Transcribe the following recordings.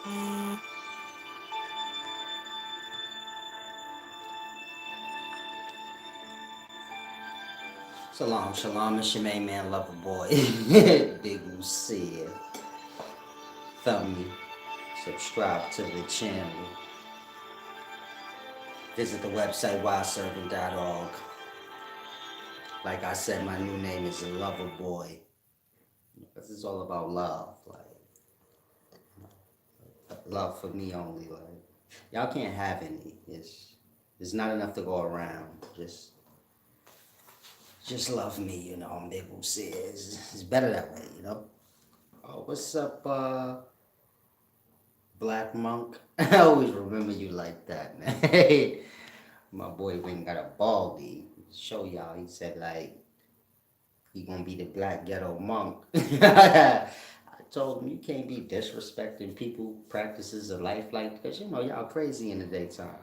Shalom, shalom, it's your main man, lover boy. Big Lucia. Thumb me, subscribe to the channel. Visit the website wiseservant.org. Like I said, my new name is Lover Boy. This is all about love. Like love for me only. Like y'all can't have any. It's not enough to go around. Just love me, Big Lucia. It's better that way. Oh, what's up, Black Monk? I always remember you like that, man. My boy went and got a baldy. Show y'all. He said like he gonna be the black ghetto monk. I told him you can't be disrespecting people practices of life like because y'all crazy in the daytime.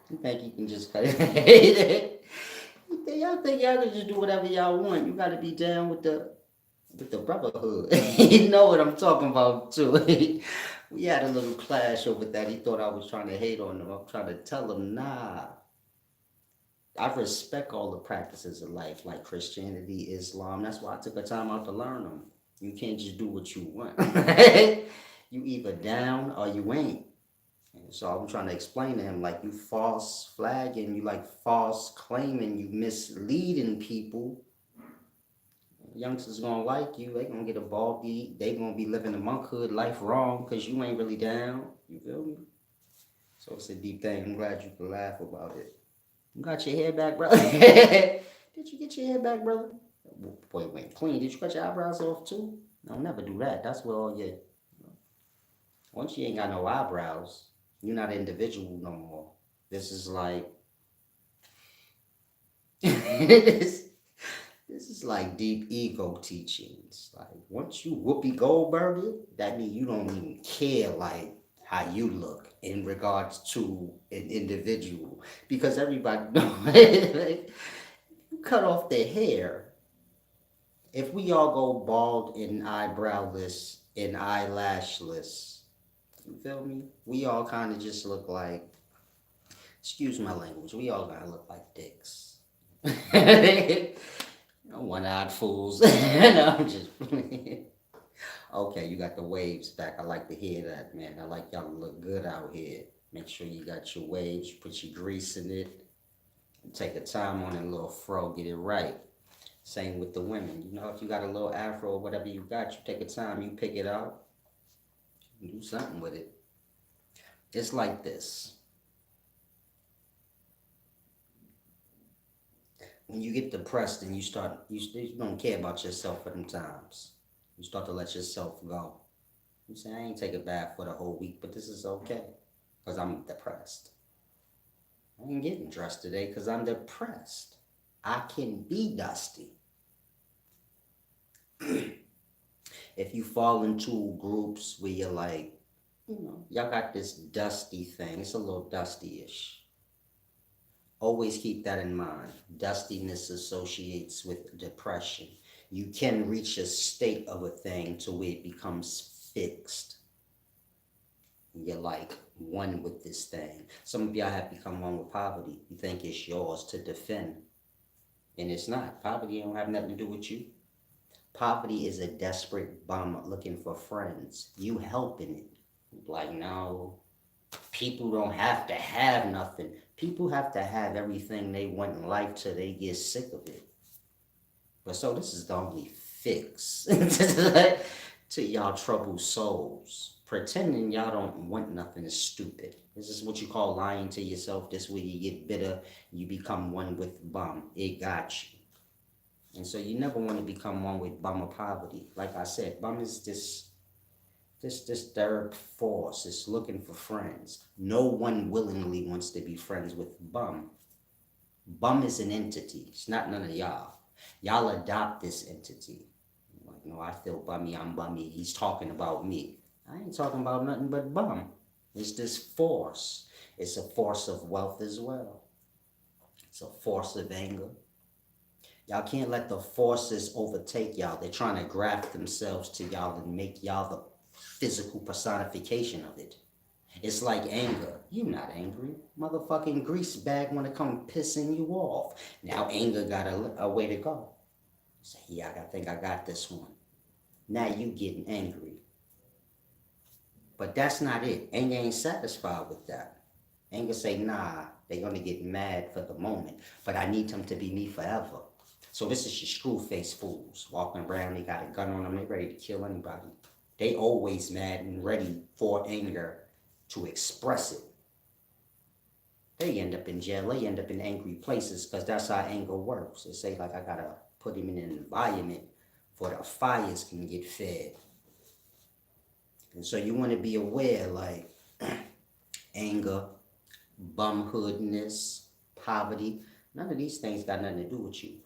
You think you can just cut it? Y'all think y'all can just do whatever y'all want. You gotta be down with the brotherhood. You know what I'm talking about too. We had a little clash over that. He thought I was trying to hate on him. I'm trying to tell him, nah. I respect all the practices of life, like Christianity, Islam. That's why I took the time out to learn them. You can't just do what you want. You either down or you ain't. And so I'm trying to explain to him, like, you false flagging, you like false claiming, you misleading people. Youngsters gonna like you. They gonna get a ball beat. They gonna be living the monkhood life wrong because you ain't really down. You feel me? So it's a deep thing. I'm glad you can laugh about it. You got your hair back, brother? Did you get your hair back, brother? Boy, went clean. Did you cut your eyebrows off too? No, never do that. That's where all your. Once you ain't got no eyebrows, you're not an individual no more. This is like. this, this is like deep ego teachings. Like once you Whoopi Goldberg it, that means you don't even care like how you look in regards to an individual because everybody knows. You cut off their hair. If we all go bald and eyebrowless and eyelashless, you feel me? We all kind of just look like, excuse my language, we all gotta look like dicks. One-eyed fools. No, I'm just playing. Okay, you got the waves back. I like to hear that, man. I like y'all to look good out here. Make sure you got your waves, put your grease in it. Take a time on it, little fro, get it right. Same with the women. If you got a little afro or whatever you got, you take a time, you pick it out, you do something with it. It's like this. When you get depressed and you don't care about yourself for them times. You start to let yourself go. You say, I ain't take a bath for the whole week, but this is okay because I'm depressed. I ain't getting dressed today because I'm depressed. I can be dusty. If you fall into groups where you're like, y'all got this dusty thing, it's a little dusty-ish. Always keep that in mind. Dustiness associates with depression. You can reach a state of a thing to where it becomes fixed. You're like one with this thing. Some of y'all have become one with poverty. You think it's yours to defend. And it's not. Poverty don't have nothing to do with you. Poverty is a desperate bum looking for friends. You helping it. Like, no, people don't have to have nothing. People have to have everything they want in life till they get sick of it. But so this is the only fix to y'all troubled souls. Pretending y'all don't want nothing is stupid. This is what you call lying to yourself. This way you get bitter. You become one with bum. It got you. And so you never want to become one with bum or poverty. Like I said, bum is this third force. It's looking for friends. No one willingly wants to be friends with bum. Bum is an entity. It's not none of y'all. Y'all adopt this entity. Like, no, I feel bummy, I'm bummy. He's talking about me. I ain't talking about nothing but bum. It's this force. It's a force of wealth as well. It's a force of anger. Y'all can't let the forces overtake y'all. They're trying to graft themselves to y'all and make y'all the physical personification of it. It's like anger. You're not angry. Motherfucking grease bag when it come pissing you off. Now anger got a way to go. Say, yeah, I think I got this one. Now you getting angry. But that's not it. Anger ain't satisfied with that. Anger say, nah, they gonna get mad for the moment. But I need them to be me forever. So this is your screw face fools walking around. They got a gun on them. They ready to kill anybody. They always mad and ready for anger to express it. They end up in jail. They end up in angry places because that's how anger works. They say like I gotta put him in an environment for the fires can get fed. And so you want to be aware like anger, bumhoodness, poverty. None of these things got nothing to do with you.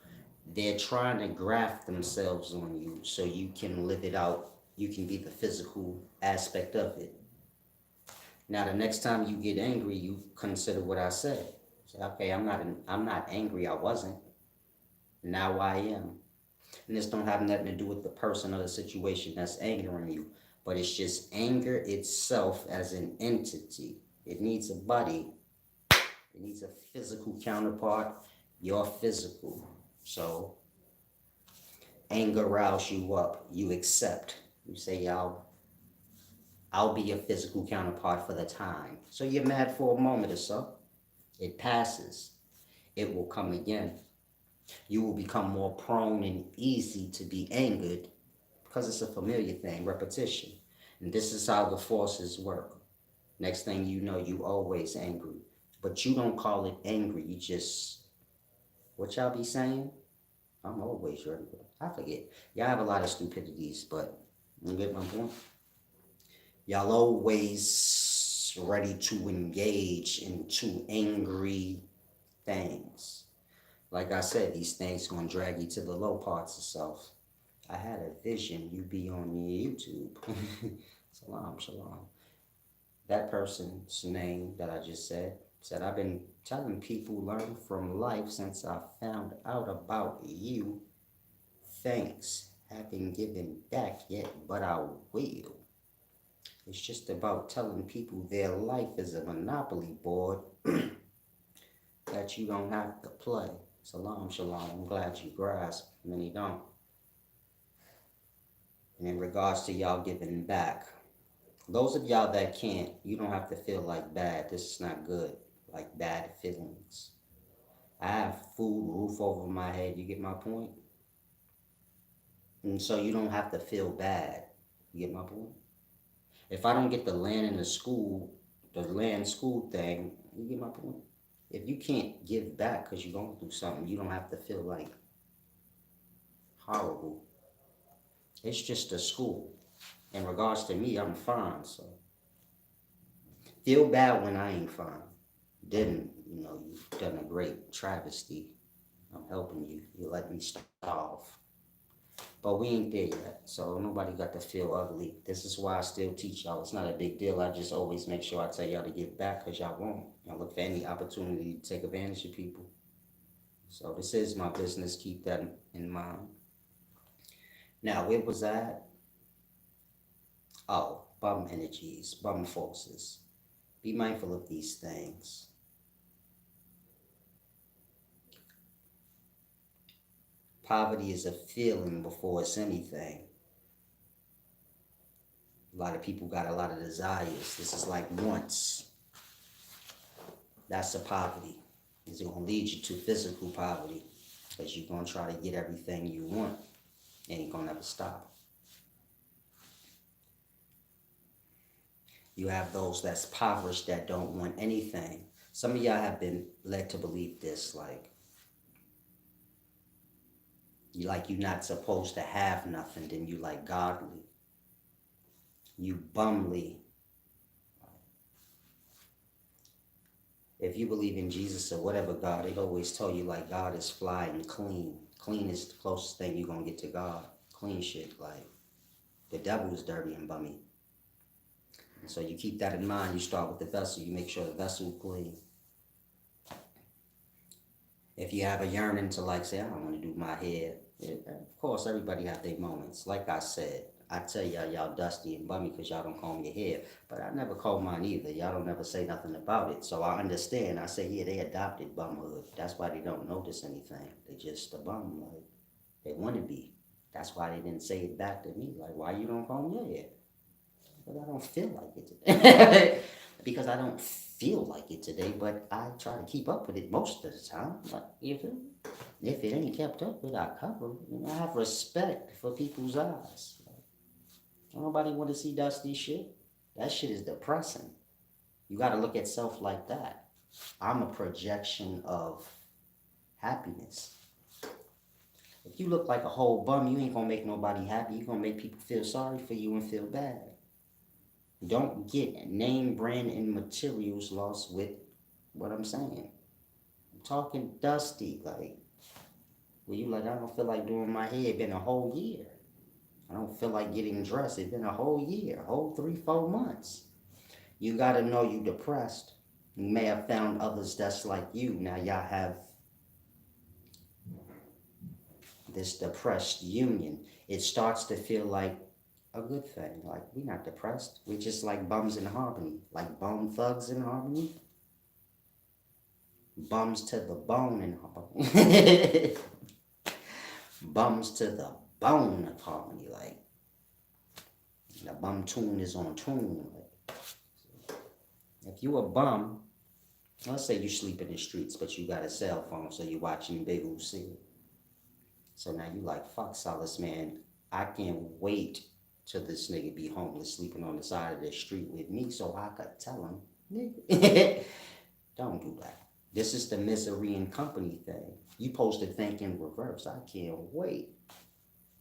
They're trying to graft themselves on you so you can live it out. You can be the physical aspect of it. Now, the next time you get angry, you consider what I said. Say, okay, I'm not angry. I wasn't. Now I am. And this don't have nothing to do with the person or the situation that's angering you, but it's just anger itself as an entity. It needs a body. It needs a physical counterpart. You're physical. So anger riles you up. You accept. You say, I'll be your physical counterpart for the time. So you're mad for a moment or so. It passes. It will come again. You will become more prone and easy to be angered because it's a familiar thing, repetition. And this is how the forces work. Next thing you know, you always angry. But you don't call it angry. You just, what y'all be saying? I'm always ready. I forget. Y'all have a lot of stupidities, but you get my point? Y'all always ready to engage into angry things. Like I said, these things gonna drag you to the low parts of self. I had a vision. You be on YouTube. Salam, shalom. That person's name that I just said, I've been telling people learn from life since I found out about you. Thanks. Haven't given back yet, but I will. It's just about telling people their life is a monopoly board that you don't have to play. Salam, shalom. I'm glad you grasp. Many don't. And in regards to y'all giving back, those of y'all that can't, you don't have to feel like bad. This is not good. Like bad feelings. I have food, roof over my head. You get my point? And so you don't have to feel bad. You get my point? If I don't get the land in the land school thing, you get my point? If you can't give back because you're going through something, you don't have to feel like horrible. It's just a school. In regards to me, I'm fine, so feel bad when I ain't fine. Didn't, you've done a great travesty. I'm helping you. You let me starve. But we ain't there yet, so nobody got to feel ugly. This is why I still teach y'all. It's not a big deal. I just always make sure I tell y'all to give back because y'all won't. Y'all look for any opportunity to take advantage of people. So this is my business. Keep that in mind. Now, where was I at? Oh, bum energies, bum forces. Be mindful of these things. Poverty is a feeling before it's anything. A lot of people got a lot of desires. This is like wants. That's a poverty. It's going to lead you to physical poverty because you're going to try to get everything you want and you're going to never stop. You have those that's impoverished that don't want anything. Some of y'all have been led to believe this, like you're not supposed to have nothing, then you like godly. You bumly. If you believe in Jesus or whatever God, they always tell you like God is fly and clean. Clean is the closest thing you're gonna get to God. Clean shit, like the devil is dirty and bummy. And so you keep that in mind. You start with the vessel. You make sure the vessel is clean. If you have a yearning to like say, I don't want to do my hair. Of course, everybody have their moments. Like I said, I tell y'all dusty and bummy because y'all don't comb your hair. But I never comb mine either. Y'all don't never say nothing about it. So I understand. I say, yeah, they adopted bumhood. That's why they don't notice anything. They just a bum, like they want to be. That's why they didn't say it back to me. Like, why you don't comb your hair? But I don't feel like it today. Because I don't feel like it today, but I try to keep up with it most of the time. Like, you feel me? If it ain't kept up with, I cover it. I have respect for people's eyes. Nobody want to see dusty shit. That shit is depressing. You got to look at self like that. I'm a projection of happiness. If you look like a whole bum, you ain't gonna make nobody happy. You gonna make people feel sorry for you and feel bad. Don't get name, brand, and materials lost with what I'm saying. I'm talking dusty, like where you like, I don't feel like doing my hair. It been a whole year. I don't feel like getting dressed. It's been a whole year, a whole 3, 4 months. You gotta know you depressed. You may have found others that's like you. Now y'all have this depressed union. It starts to feel like a good thing. Like we're not depressed. We're just like bums in harmony. Like bone thugs in harmony. Bums to the bone in harmony. Bums to the bone of harmony. Like the bum tune is on tune. Like, if you a bum, let's say you sleep in the streets, but you got a cell phone, so you watching Big see. So now you like, fuck Solace, man. I can't wait till this nigga be homeless, sleeping on the side of the street with me, so I could tell him, nigga, don't do that. This is the misery and company thing. You supposed to think in reverse. I can't wait.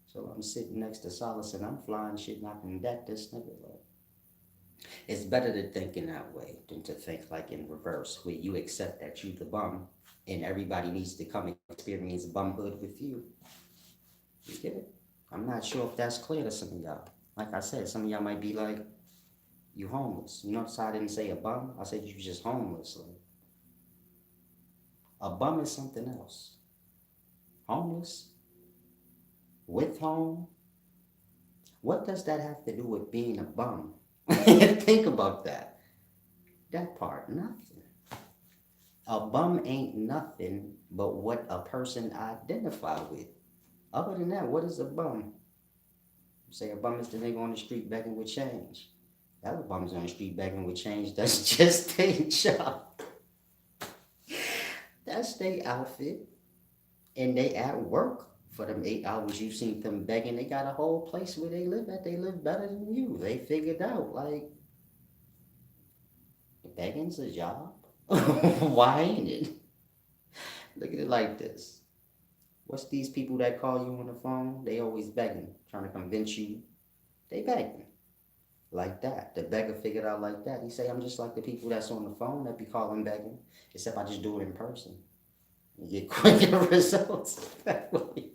So I'm sitting next to Solace and I'm flying shit and I can deck this nigga. Like, it's better to think in that way than to think like in reverse, where you accept that you the bum and everybody needs to come experience bumhood with you. You get it? I'm not sure if that's clear to some of y'all. Like I said, some of y'all might be like, you homeless. You notice I didn't say a bum? I said you just homeless. Like, a bum is something else. Homeless? With home? What does that have to do with being a bum? Think about that. That part, nothing. A bum ain't nothing but what a person identify with. Other than that, what is a bum? Say a bum is the nigga on the street begging with change. The other bums on the street begging with change, that's just their job. That's their outfit. And they at work for them 8 hours you seen them begging. They got a whole place where they live at. They live better than you. They figured out, like, begging's a job. Why ain't it? Look at it like this. What's these people that call you on the phone? They always begging, trying to convince you. They begging. Like that. The beggar figured out like that. He say, I'm just like the people that's on the phone that be calling begging, except I just do it in person. You get quicker results that way.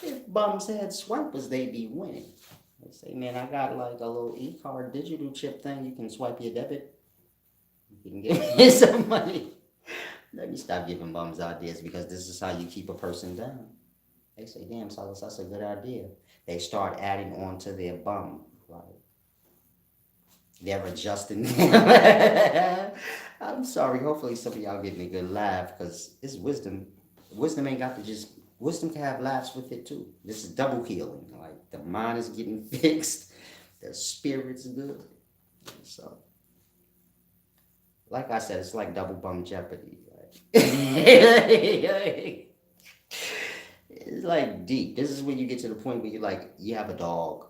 If bums had swipers, they be winning. They say, man, I got like a little e-card digital chip thing. You can swipe your debit. You can give me some money. Let me stop giving bums ideas because this is how you keep a person down. They say, damn, Silas, that's a good idea. They start adding on to their bum. Like, they're adjusting. I'm sorry. Hopefully, some of y'all getting a good laugh because it's wisdom. Wisdom ain't got to just. Wisdom can have laughs with it too. This is double healing. Like the mind is getting fixed, the spirit's good. So, like I said, it's like double bum jeopardy. Like, it's like deep. This is when you get to the point where you like you have a dog.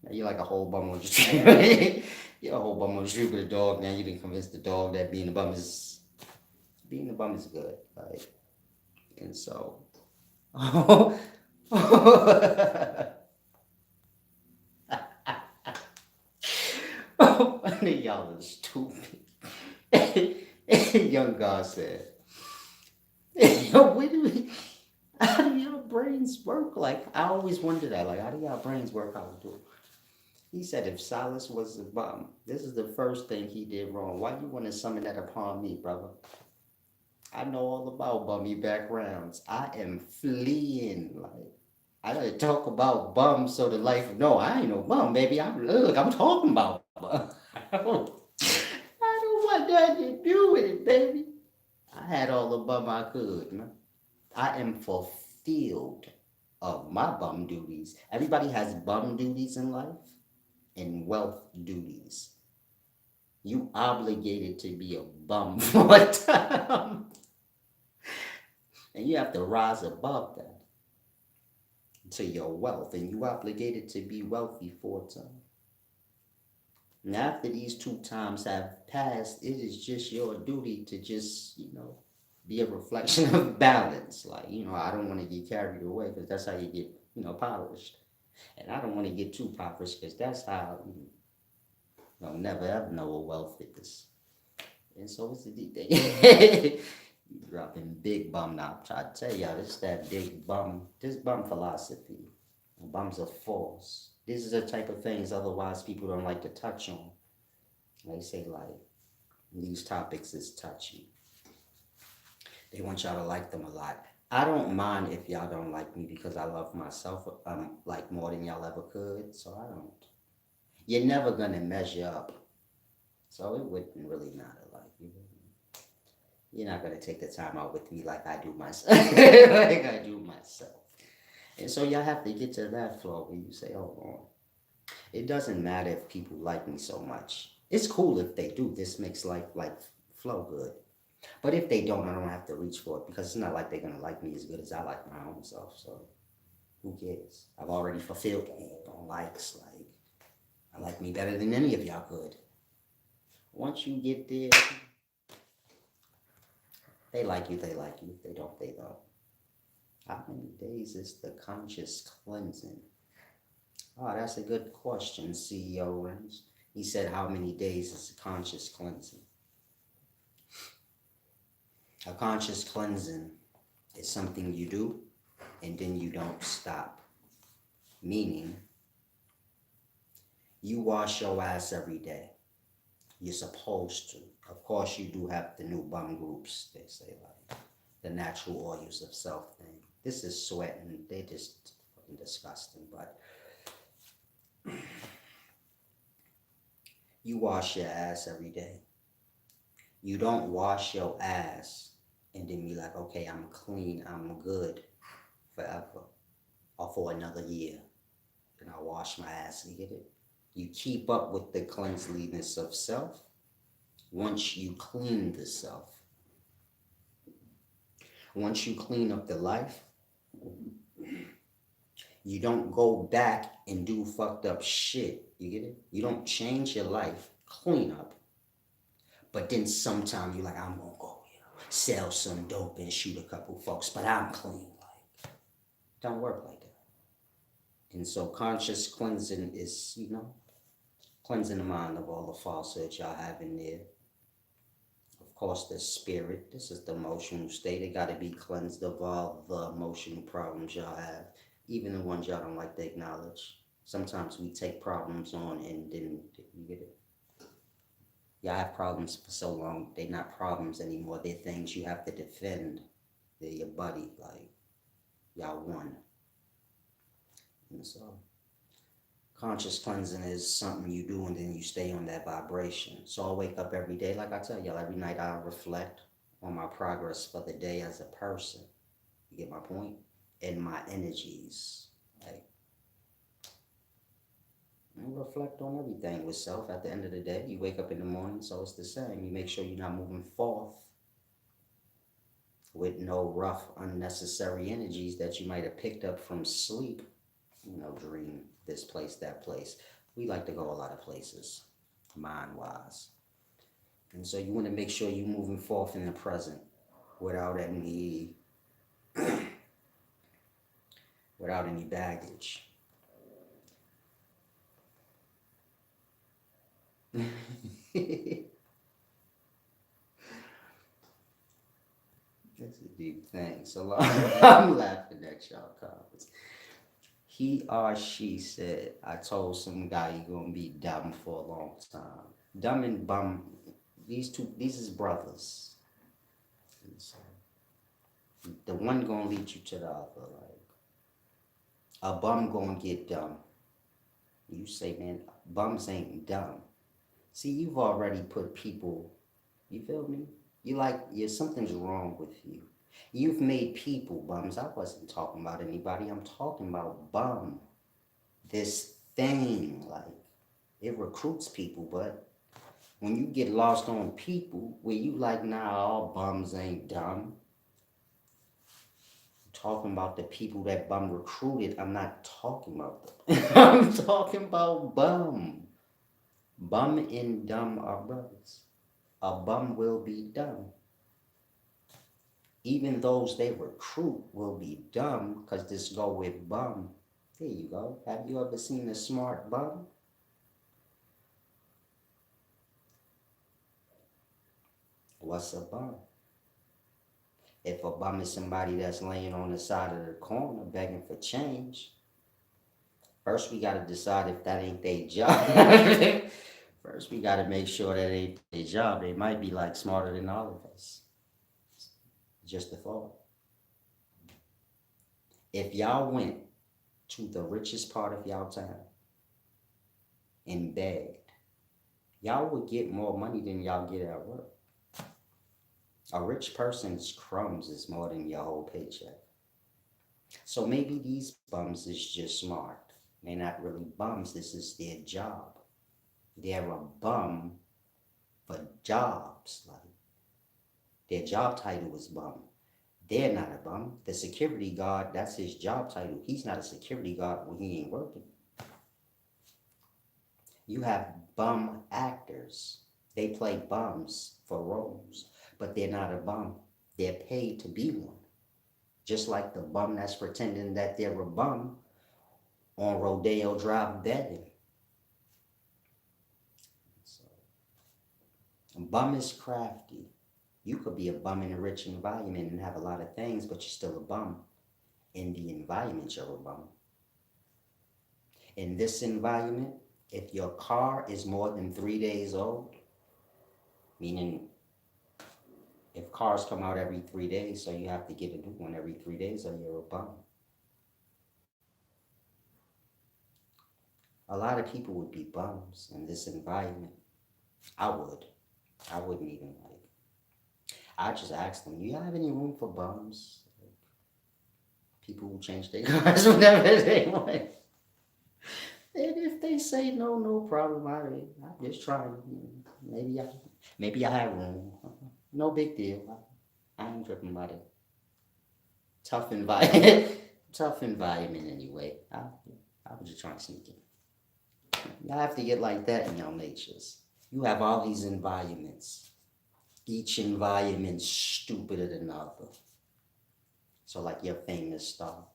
Now you're like a whole bum on the street. You're a whole bum on the street with a dog. Now you can convince the dog that being a bum is good. Like, and so, one of y'all is stupid. Young God said, "Yo, how do your brains work? Like, I always wonder that. Like, how do y'all brains work? How to do it?" He said, if Silas was a bum, this is the first thing he did wrong. Why you want to summon that upon me, brother? I know all about bummy backgrounds. I am fleeing. Like, I gotta talk about bums so the life. No, I ain't no bum, baby. I'm talking about bum. I don't want nothing to do with it, baby. I had all the bum I could, man. I am fulfilled of my bum duties. Everybody has bum duties in life and wealth duties. You obligated to be a bum for a time, and you have to rise above that to your wealth, and you obligated to be wealthy for a time. And after these two times have passed, it is just your duty to just, be a reflection of balance. Like, I don't want to get carried away because that's how you get, polished. And I don't want to get too polished because that's how you'll never ever know what wealth is. And so it's the deep thing. You dropping big bum now. I try to tell y'all, this that big bum, this bum philosophy. Bums are false. These are the type of things otherwise people don't like to touch on. They say like these topics is touchy. They want y'all to like them a lot. I don't mind if y'all don't like me because I love myself like more than y'all ever could. So I don't. You're never gonna measure up. So it wouldn't really matter. Like you're not gonna take the time out with me like I do myself. Like I do myself. And so y'all have to get to that floor where you say, "Oh, Lord, it doesn't matter if people like me so much. It's cool if they do. This makes life like flow good. But if they don't, I don't have to reach for it because it's not like they're gonna like me as good as I like my own self. So who cares? I've already fulfilled all likes. Like I like me better than any of y'all could. Once you get there, they like you. They like you. If they don't, they don't. How many days is the conscious cleansing? Oh, that's a good question, CEO Rams. He said, how many days is the conscious cleansing? A conscious cleansing is something you do and then you don't stop. Meaning, you wash your ass every day. You're supposed to. Of course, you do have the new bum groups, they say, like the natural oils of self thing. This is sweating. They're just fucking disgusting, but you wash your ass every day. You don't wash your ass and then be like, okay, I'm clean, I'm good forever or for another year. Then I wash my ass and get it. You keep up with the cleanliness of self once you clean the self. Once you clean up the life, you don't go back and do fucked up shit. You get it? You don't change your life, clean up. But then sometime you're like, I'm gonna go, sell some dope and shoot a couple folks, but I'm clean. Like, don't work like that. And so conscious cleansing is, cleansing the mind of all the falsehoods y'all have in there. Of course, the spirit, this is the emotional state. It got to be cleansed of all the emotional problems y'all have, even the ones y'all don't like to acknowledge. Sometimes we take problems on and then you get it. Y'all have problems for so long, they're not problems anymore. They're things you have to defend. They're your buddy, like y'all won. And so conscious cleansing is something you do and then you stay on that vibration. So I wake up every day, like I tell y'all, every night I reflect on my progress for the day as a person. You get my point? And my energies. Like, you reflect on everything with self at the end of the day. You wake up in the morning, so it's the same. You make sure you're not moving forth with no rough, unnecessary energies that you might have picked up from sleep. Dream this place, that place. We like to go a lot of places, mind-wise. And so you want to make sure you're moving forth in the present without any baggage. That's a deep thing. So I'm laughing at y'all comments. He or she said, I told some guy you're gonna be dumb for a long time. Dumb and bum, these is brothers. So the one gonna lead you to the other. Like A bum gonna get dumb. You say, man, bums ain't dumb. See, you've already put people, you feel me? You like, yeah, something's wrong with you. You've made people bums. I wasn't talking about anybody. I'm talking about bum. This thing, like, it recruits people, but when you get lost on people where you like, nah, all bums ain't dumb. I'm talking about the people that bum recruited. I'm not talking about them. I'm talking about bum. Bum and dumb are brothers. A bum will be dumb. Even those they recruit will be dumb because this go with bum. There you go. Have you ever seen a smart bum? What's a bum? If a bum is somebody that's laying on the side of the corner begging for change, first we got to decide if that ain't their job. First we got to make sure that ain't their job. They might be like smarter than all of us. Just a thought. If y'all went to the richest part of y'all town and begged, y'all would get more money than y'all get at work. A rich person's crumbs is more than your whole paycheck. So maybe these bums is just smart. They're not really bums, this is their job. They're a bum for jobs. Like their job title is bum. They're not a bum. The security guard, that's his job title. He's not a security guard when he ain't working. You have bum actors. They play bums for roles, but they're not a bum. They're paid to be one. Just like the bum that's pretending that they're a bum on Rodeo Drive begging. So, a bum is crafty. You could be a bum in a rich environment and have a lot of things, but you're still a bum. In the environment, you're a bum. In this environment, if your car is more than 3 days old, meaning if cars come out every 3 days, so you have to get a new one every 3 days, or you're a bum. A lot of people would be bums in this environment. I would. I wouldn't even like. I just ask them, you have any room for bums? People who change their cars whenever they want. And if they say no, no problem. I'm just trying. Maybe I have room. No big deal. I ain't tripping about it. Tough environment. Tough environment anyway. I was just trying to sneak in. Y'all have to get like that in your natures. You have all these environments. Each environment stupider than the other. So like your famous star.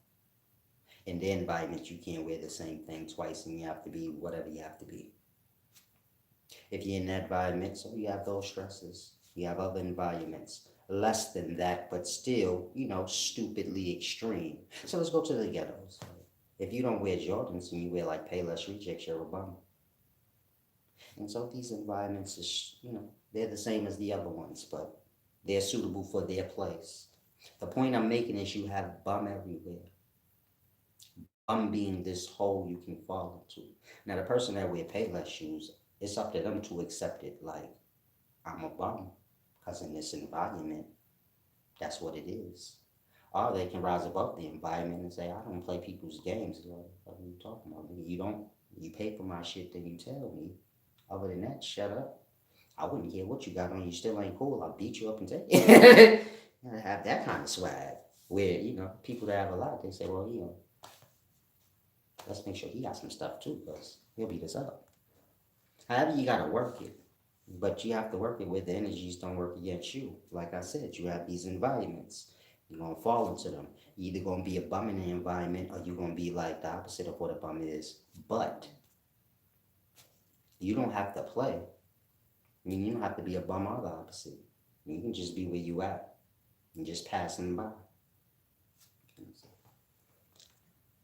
In the environment, you can't wear the same thing twice and you have to be whatever you have to be. If you're in that environment, so you have those stresses. You have other environments. Less than that, but still, stupidly extreme. So let's go to the ghettos. If you don't wear Jordans and you wear like Payless Rejects, you're a bum. And so these environments is, they're the same as the other ones, but they're suitable for their place. The point I'm making is you have bum everywhere. Bum being this hole you can fall into. Now the person that wear Payless shoes, it's up to them to accept it like, I'm a bum. Because in this environment, that's what it is. Or they can rise above the environment and say, I don't play people's games. Like, what are you talking about? You pay for my shit, then you tell me. Other than that, shut up. I wouldn't care what you got on. You still ain't cool. I'll beat you up and take it. I have that kind of swag. Where, people that have a lot, they say, well, let's make sure he got some stuff too, because he'll beat us up. However, you got to work it. But you have to work it where the energies don't work against you. Like I said, you have these environments. You're going to fall into them. You're either going to be a bum in the environment or you're going to be like the opposite of what a bum is. But you don't have to play. I mean, you don't have to be a bum or the opposite. You can just be where you at and just passing by.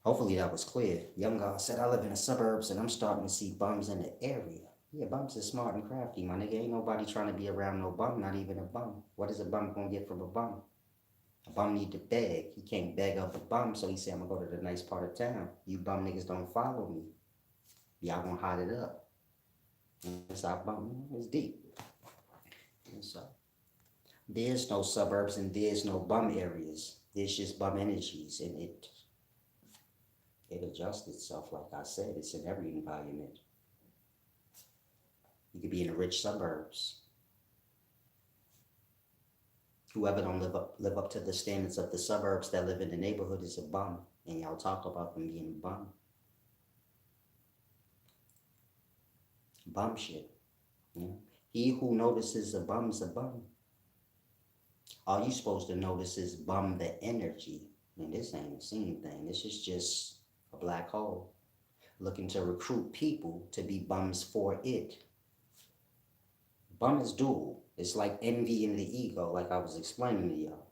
Hopefully that was clear. Young God said, I live in the suburbs and I'm starting to see bums in the area. Yeah, bums is smart and crafty, my nigga. Ain't nobody trying to be around no bum, not even a bum. What is a bum gonna get from a bum? A bum need to beg. He can't beg up a bum, so he said, I'm gonna go to the nice part of town. You bum niggas don't follow me. Y'all gonna hot it up. And it's our bum. It's deep. And so there's no suburbs and there's no bum areas. There's just bum energies, and it adjusts itself. Like I said, it's in every environment. You could be in the rich suburbs. Whoever don't live up to the standards of the suburbs that live in the neighborhood is a bum, and y'all talk about them being a bum. Bum shit. Yeah. He who notices a bum's a bum. All you supposed to notice is bum the energy. And this ain't a seen thing. This is just a black hole looking to recruit people to be bums for it. Bum is dual. It's like envy and the ego, like I was explaining to y'all.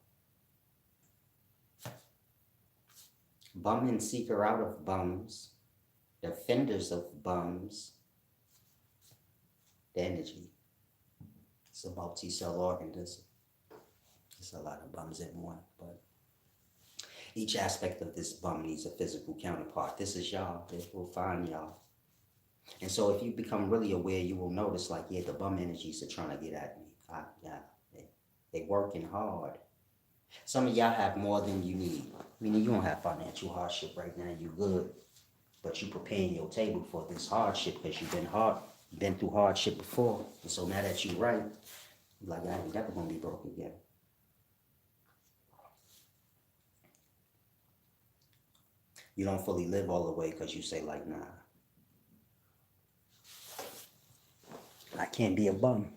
Bum and seeker out of bums, defenders of bums, the energy. It's a multi-cell organism. There's a lot of bums in one, but each aspect of this bum needs a physical counterpart. This is y'all. It will find y'all. And so if you become really aware, you will notice like, yeah, the bum energies are trying to get at me. They working hard. Some of y'all have more than you need. Meaning you don't have financial hardship right now. You good. But you preparing your table for this hardship because you've been through hardship before. And so now that you're right, you're like, I ain't never going to be broke again. You don't fully live all the way because you say like, nah, I can't be a bum.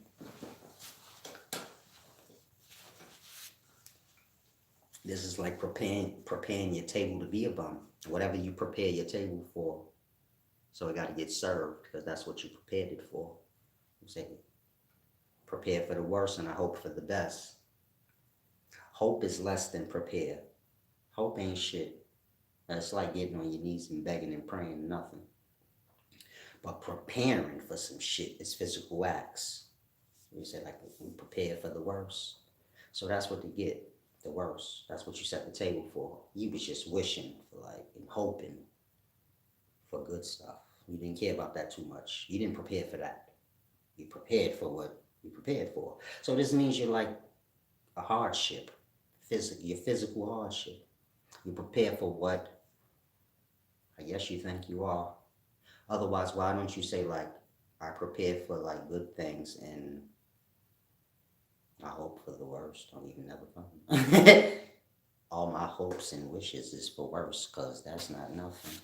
This is like preparing your table to be a bum. Whatever you prepare your table for, so it got to get served because that's what you prepared it for. You say, prepare for the worst and I hope for the best. Hope is less than prepare. Hope ain't shit. That's like getting on your knees and begging and praying, nothing. But preparing for some shit is physical acts. You say like we prepare for the worst. So that's what to get. The worst. That's what you set the table for. You was just wishing for like and hoping for good stuff. You didn't care about that too much. You didn't prepare for that. You prepared for what you prepared for. So this means you're like a hardship, your physical hardship. You prepare for what I guess you think you are. Otherwise, why don't you say like I prepared for like good things and I hope for the worst don't even never come. All my hopes and wishes is for worse because that's not nothing.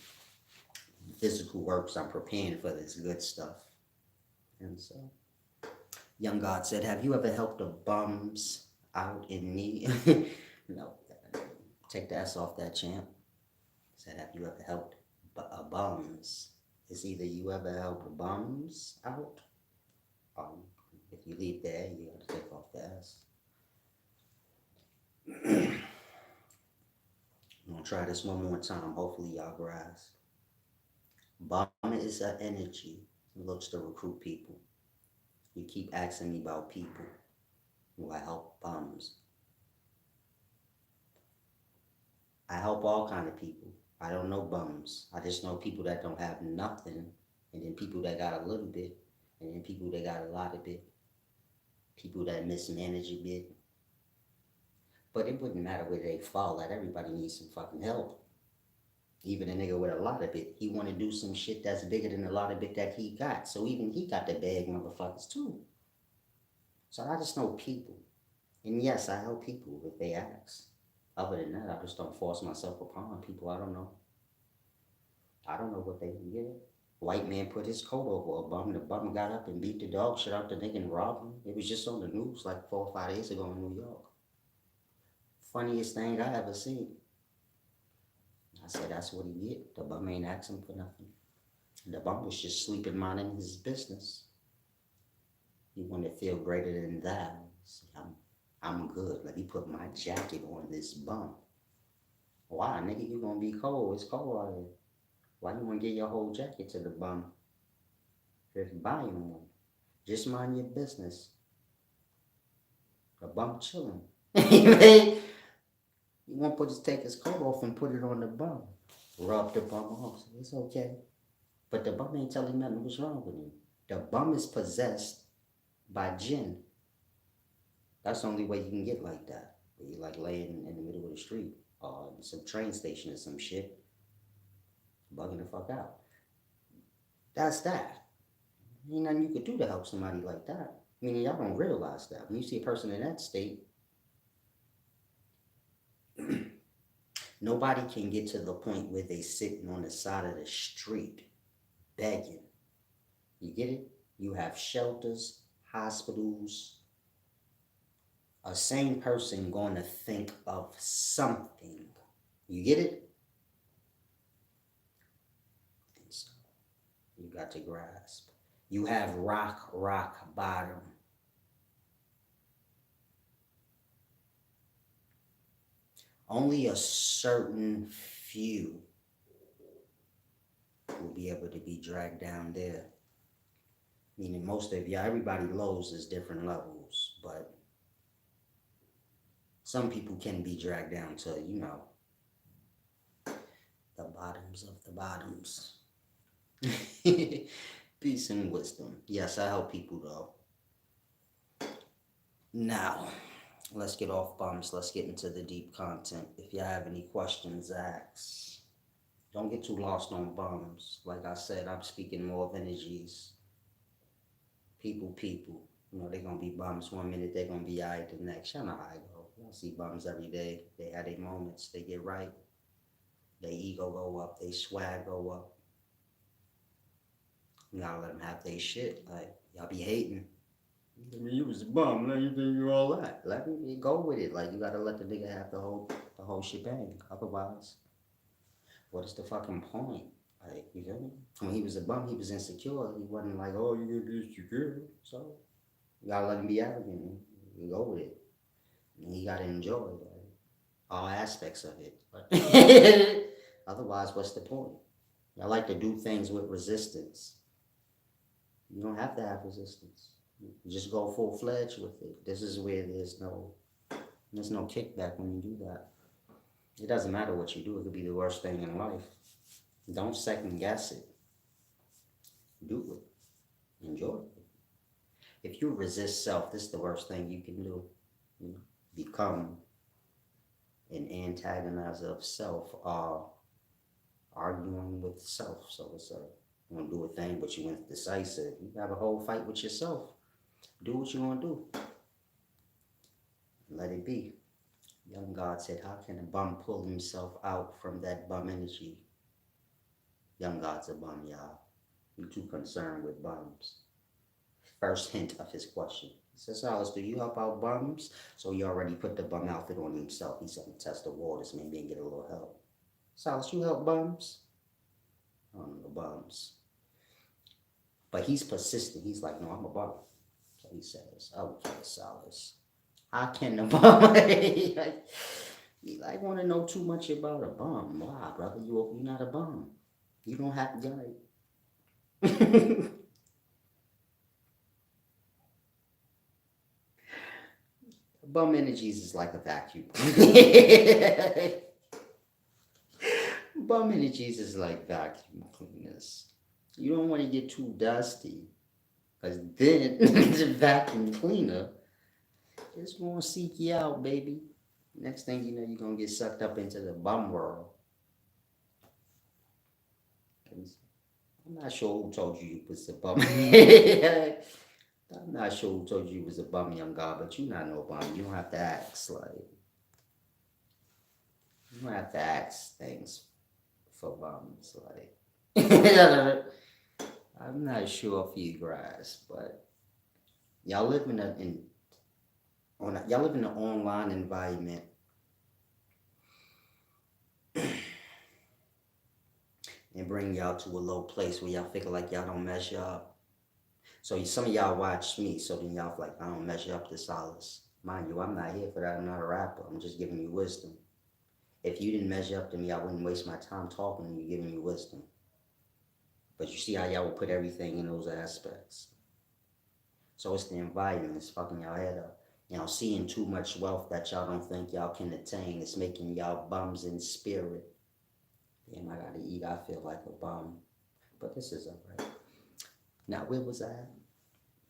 Physical works, I'm preparing for this good stuff. And so, Young God said, have you ever helped the bums out in need? No, take the S off that, champ. Said, have you ever helped bums? It's either you ever helped bums out, or if you leave there, you got to take off the S. I'm going to try this one more time. Hopefully y'all grasp. Bum is an energy. It looks to recruit people. You keep asking me about people. Do I help bums? I help all kind of people. I don't know bums. I just know people that don't have nothing, and then people that got a little bit, and then people that got a lot of bit. People that mismanage a bit. But it wouldn't matter where they fall at. Everybody needs some fucking help. Even a nigga with a lot of it, he want to do some shit that's bigger than a lot of it that he got. So even he got to beg motherfuckers too. So I just know people. And yes, I help people if they ask. Other than that, I just don't force myself upon people. I don't know. I don't know what they can get. White man put his coat over a bum. The bum got up and beat the dog shit out the nigga and robbed him. It was just on the news like 4 or 5 days ago in New York. Funniest thing I ever seen. I said, that's what he get. The bum ain't asking for nothing. The bum was just sleeping minding his business. He wanted to feel greater than that. I'm good. Let me put my jacket on this bum. Why, nigga? You gonna be cold. It's cold out here. Why you wanna give your whole jacket to the bum? Just buy him one. Just mind your business. The bum chilling. He want to take his coat off and put it on the bum. Rub the bum off. It's okay. But the bum ain't telling nothing what's wrong with him. The bum is possessed by jinn. That's the only way you can get like that. Where you like laying in the middle of the street or some train station or some shit, bugging the fuck out. That's that. Ain't nothing you could do to help somebody like that. Meaning y'all don't realize that. When you see a person in that state, nobody can get to the point where they sitting on the side of the street begging. You get it? You have shelters, hospitals. A sane person going to think of something. You get it? So you got to grasp. You have rock bottom. Only a certain few will be able to be dragged down there. Meaning most of y'all, everybody lows is different levels, but some people can be dragged down to, the bottoms of the bottoms. Peace and wisdom. Yes, I help people though. Now, let's get off bums. Let's get into the deep content. If y'all have any questions, ask. Don't get too lost on bums. Like I said, I'm speaking more of energies. People. They're going to be bums one minute, they're going to be alright the next. Y'all know how I go. Y'all see bums every day. They have their moments. They get right. Their ego go up. Their swag go up. You gotta let them have their shit. Like, y'all be hating. I mean, you was a bum. Now you think you all that. Let me go with it. Like, you gotta let the nigga have the whole shebang. Otherwise, what is the fucking point? Like, you feel me? When he was a bum, he was insecure. He wasn't like, oh, you gonna be insecure. So, you gotta let him be arrogant. You go with it. And he gotta enjoy like, all aspects of it. But otherwise, what's the point? I like to do things with resistance. You don't have to have resistance. You just go full-fledged with it. This is where there's no kickback when you do that. It doesn't matter what you do. It could be the worst thing in life. Don't second guess it. Do it. Enjoy it. If you resist self, this is the worst thing you can do. Become an antagonizer of self, arguing with self. So it's you want to do a thing, but you indecisive. You have a whole fight with yourself. Do what you want to do. Let it be. Young God said, how can a bum pull himself out from that bum energy? Young God's a bum, y'all. You too concerned with bums. First hint of his question. He says, Alice, do you help out bums? So he already put the bum outfit on himself. He said, test the waters, maybe and get a little help. Silas, you help bums? I don't know, bums. But he's persistent. He's like, no, I'm a bum. So he says, okay, Silas, how can the bum? You want to know too much about a bum. Why, brother? You're not a bum. You don't have to, like... Bum energies is like a vacuum. Bum energies is like vacuum cleaners. You don't want to get too dusty, because then the vacuum cleaner is going to seek you out, baby. Next thing you know, you're going to get sucked up into the bum world. I'm not sure who told you was a bum. I'm not sure who told you was a bum, young God, but you're not no bum. You don't have to ask, like... You don't have to ask things for bums, like... I'm not sure if you grasp, but... Y'all live in an online environment. And bring y'all to a low place where y'all feel like y'all don't measure up. So some of y'all watch me, so then y'all like, I don't measure up to Solace. Mind you, I'm not here for that. I'm not a rapper. I'm just giving you wisdom. If you didn't measure up to me, I wouldn't waste my time talking to you, giving you wisdom. But you see how y'all will put everything in those aspects. So it's the environment. It's fucking y'all head up. Y'all seeing too much wealth that y'all don't think y'all can attain. It's making y'all bums in spirit. Damn, I gotta eat. I feel like a bum. But this is alright. Now, where was I?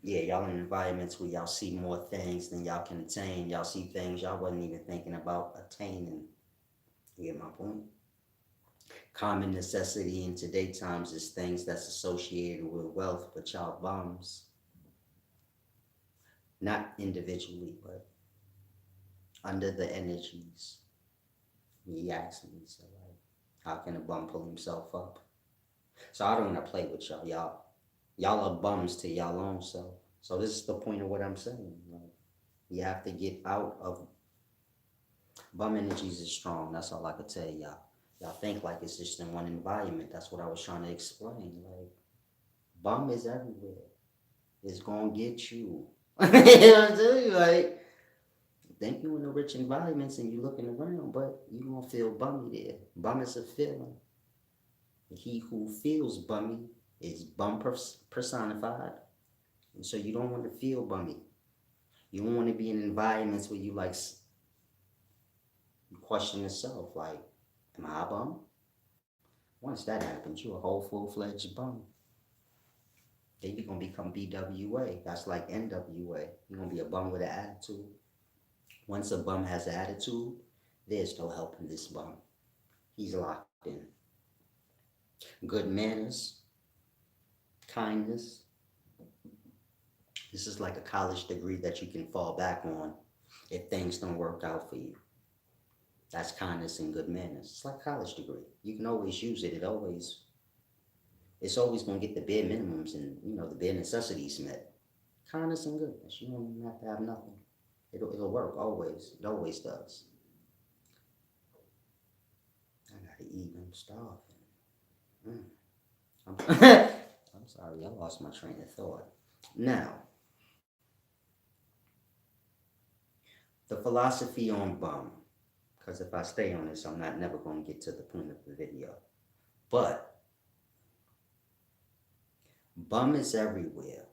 Yeah, y'all in environments where y'all see more things than y'all can attain. Y'all see things y'all wasn't even thinking about attaining. You get my point? Common necessity in today's times is things that's associated with wealth, but y'all bums. Not individually, but under the energies. He asked me, so like, how can a bum pull himself up? So I don't want to play with y'all. Y'all are bums to y'all own self. So this is the point of what I'm saying. Like, you have to get out of bum energies is strong. That's all I could tell y'all. Y'all think like it's just in one environment. That's what I was trying to explain. Like, bum is everywhere. It's gonna get you. You know what I'm telling you? Like, think you in the rich environments and you looking around, but you gonna feel bummy there. Bum is a feeling. He who feels bummy is bum personified. And so you don't want to feel bummy. You don't want to be in environments where you like you question yourself, like, am I a bum? Once that happens, you're a whole full-fledged bum. Then you're gonna become BWA. That's like NWA. You're gonna be a bum with an attitude. Once a bum has an attitude, there's no helping this bum. He's locked in. Good manners, kindness. This is like a college degree that you can fall back on if things don't work out for you. That's kindness and good manners. It's like a college degree. You can always use it. It's always gonna get the bare minimums and the bare necessities met. Kindness and goodness. You don't even have to have nothing. It'll work always. It always does. I gotta eat. I'm starving. I'm, I'm sorry. I lost my train of thought. Now, the philosophy on bum. Because if I stay on this, I'm not never going to get to the point of the video. But bum is everywhere.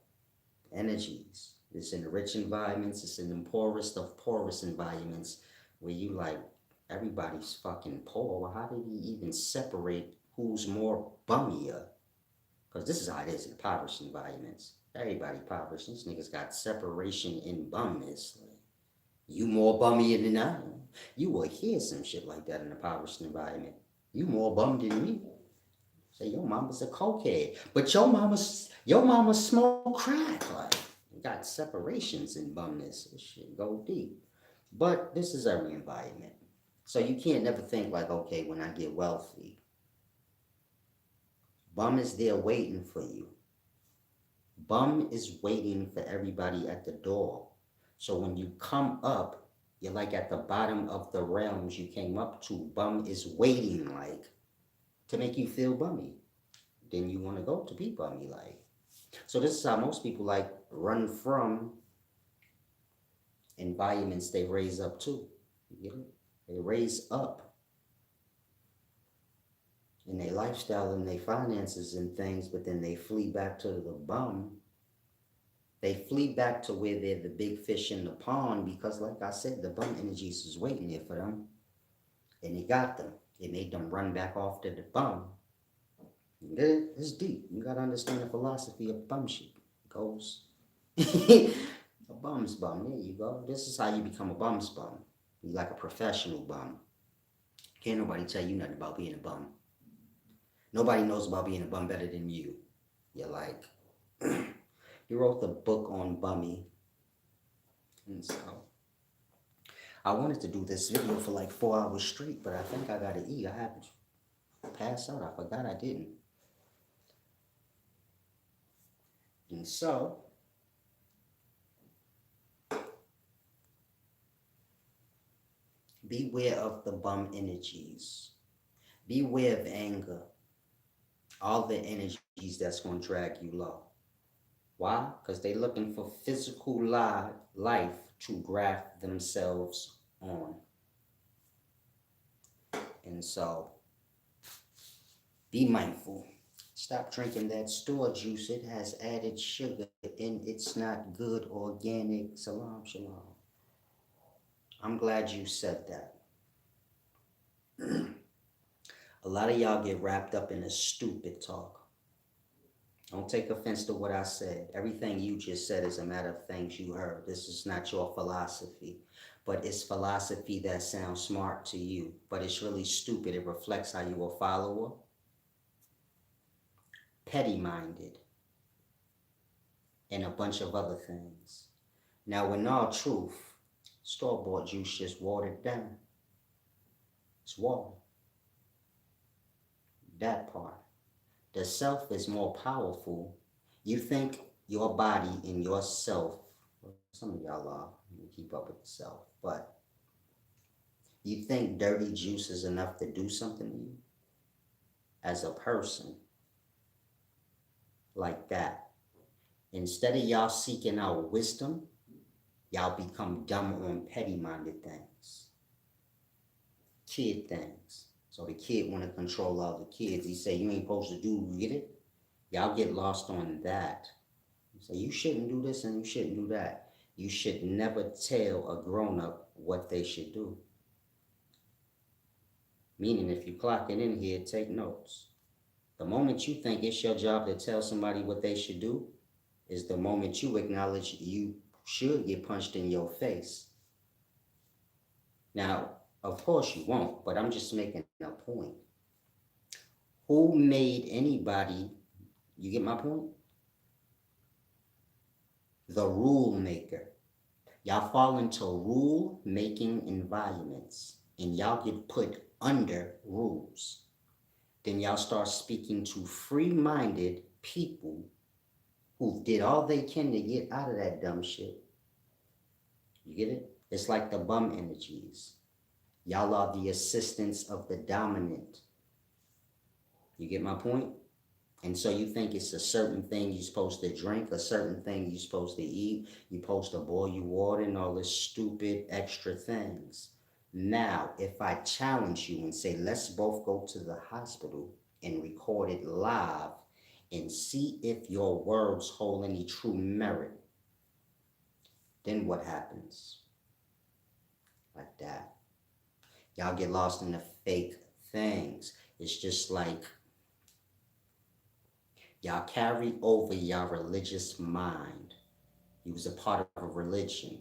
Energies. It's in the rich environments. It's in the poorest of porous environments where you like, everybody's fucking poor. Well, how did he even separate who's more bummier? Because this is how it is in impoverished environments. Everybody impoverished. These niggas got separation in bumness. Like, you more bummier than I am. You will hear some shit like that in an impoverished environment. You more bum than me. Say your mama's a cokehead, but your mama smoke crack. Like, you got separations in bumness. This shit go deep. But this is every environment. So you can't never think like, okay, when I get wealthy, bum is there waiting for you. Bum is waiting for everybody at the door. So when you come up, you're like at the bottom of the realms you came up to. Bum is waiting like to make you feel bummy. Then you want to go to be bummy like. So this is how most people like run from environments they raise up to. You get it? They raise up in their lifestyle and their finances and things, but then they flee back to the bum. They flee back to where they're the big fish in the pond because, like I said, the bum energies is waiting there for them. And it got them. It made them run back off to the bum. It's deep. You got to understand the philosophy of bum shit. It goes. A bum's bum. There you go. This is how you become a bum's bum. You like a professional bum. Can't nobody tell you nothing about being a bum. Nobody knows about being a bum better than you. You're like... You wrote the book on bummy. And so I wanted to do this video for like 4 hours straight, but I think I gotta eat. I had to pass out. I forgot I didn't. And so beware of the bum energies. Beware of anger. All the energies that's gonna drag you low. Why? Because they're looking for physical life to graft themselves on. And so, be mindful. Stop drinking that store juice. It has added sugar and it's not good organic. Salam, shalom. I'm glad you said that. A lot of y'all get wrapped up in the stupid talk. Don't take offense to what I said. Everything you just said is a matter of things you heard. This is not your philosophy, but it's philosophy that sounds smart to you, but it's really stupid. It reflects how you a follower, petty-minded, and a bunch of other things. Now, in all truth, store-bought juice just watered down. It's water. That part. The self is more powerful. You think your body and yourself, well, some of y'all are, you keep up with the self, but you think dirty juice is enough to do something to you as a person like that. Instead of y'all seeking out wisdom, y'all become dumb on petty-minded things, kid things. So the kid want to control all the kids. He say, you ain't supposed to do, you get it? Y'all get lost on that. You say, you shouldn't do this and you shouldn't do that. You should never tell a grown-up what they should do. Meaning, if you clock it in here, take notes. The moment you think it's your job to tell somebody what they should do is the moment you acknowledge you should get punched in your face. Now, of course you won't, but I'm just making a point. Who made anybody, you get my point? The rule maker. Y'all fall into rule making environments and y'all get put under rules. Then y'all start speaking to free-minded people who did all they can to get out of that dumb shit. You get it? It's like the bum energies. Y'all are the assistants of the dominant. You get my point? And so you think it's a certain thing you're supposed to drink, a certain thing you're supposed to eat, you're supposed to boil your water and all this stupid extra things. Now, if I challenge you and say, let's both go to the hospital and record it live and see if your words hold any true merit, then what happens? Like that. Y'all get lost in the fake things. It's just like y'all carry over your religious mind. You was a part of a religion.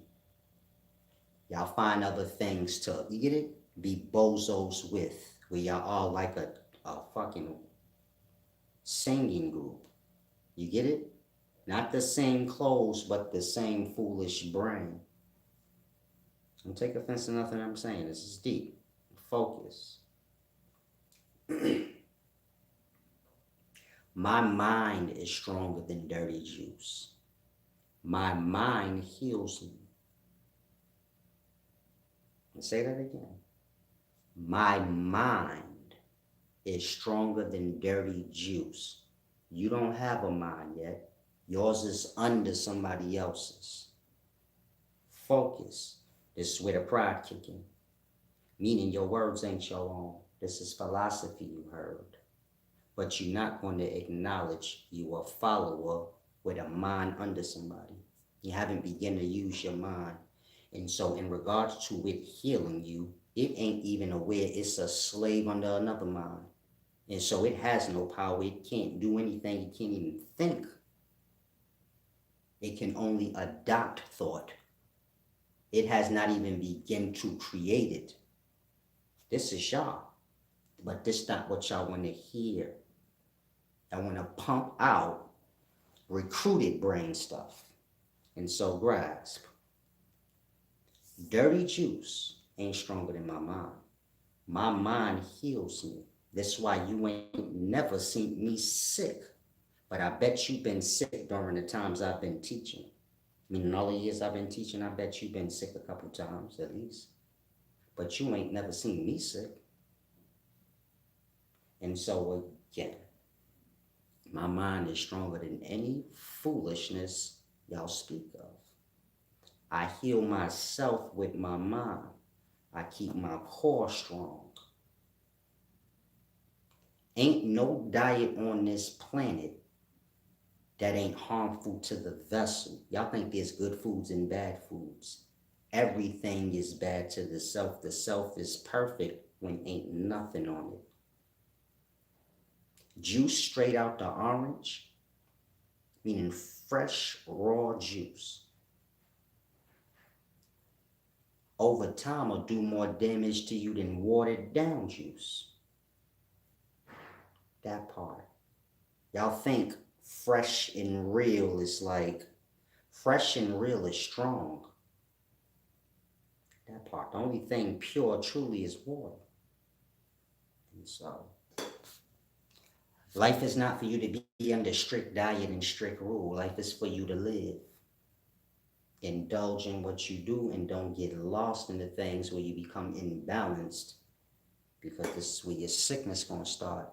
Y'all find other things to, you get it? Be bozos with. Where y'all all like a fucking singing group. You get it? Not the same clothes, but the same foolish brain. Don't take offense to nothing I'm saying. This is deep. Focus. My mind is stronger than dirty juice. My mind heals me. And say that again. My mind is stronger than dirty juice. You don't have a mind yet. Yours is under somebody else's. Focus. This is where the pride kick in. Meaning your words ain't your own. This is philosophy you heard. But you're not going to acknowledge you a follower with a mind under somebody. You haven't begun to use your mind. And so in regards to it healing you, it ain't even aware it's a slave under another mind. And so it has no power. It can't do anything. It can't even think. It can only adopt thought. It has not even begun to create it. This is y'all. But this not what y'all want to hear. I want to pump out recruited brain stuff. And so grasp. Dirty juice ain't stronger than my mind. My mind heals me. That's why you ain't never seen me sick. But I bet you've been sick during the times I've been teaching. Meaning all the years I've been teaching, I bet you've been sick a couple times at least. But you ain't never seen me sick. And so again, my mind is stronger than any foolishness y'all speak of. I heal myself with my mind. I keep my core strong. Ain't no diet on this planet that ain't harmful to the vessel. Y'all think there's good foods and bad foods. Everything is bad to the self. The self is perfect when ain't nothing on it. Juice straight out the orange, meaning fresh, raw juice. Over time will do more damage to you than watered down juice. That part. Y'all think fresh and real is like, fresh and real is strong. That part. The only thing pure truly is water. And so, life is not for you to be under strict diet and strict rule. Life is for you to live. Indulge in what you do and don't get lost in the things where you become imbalanced, because this is where your sickness gonna start.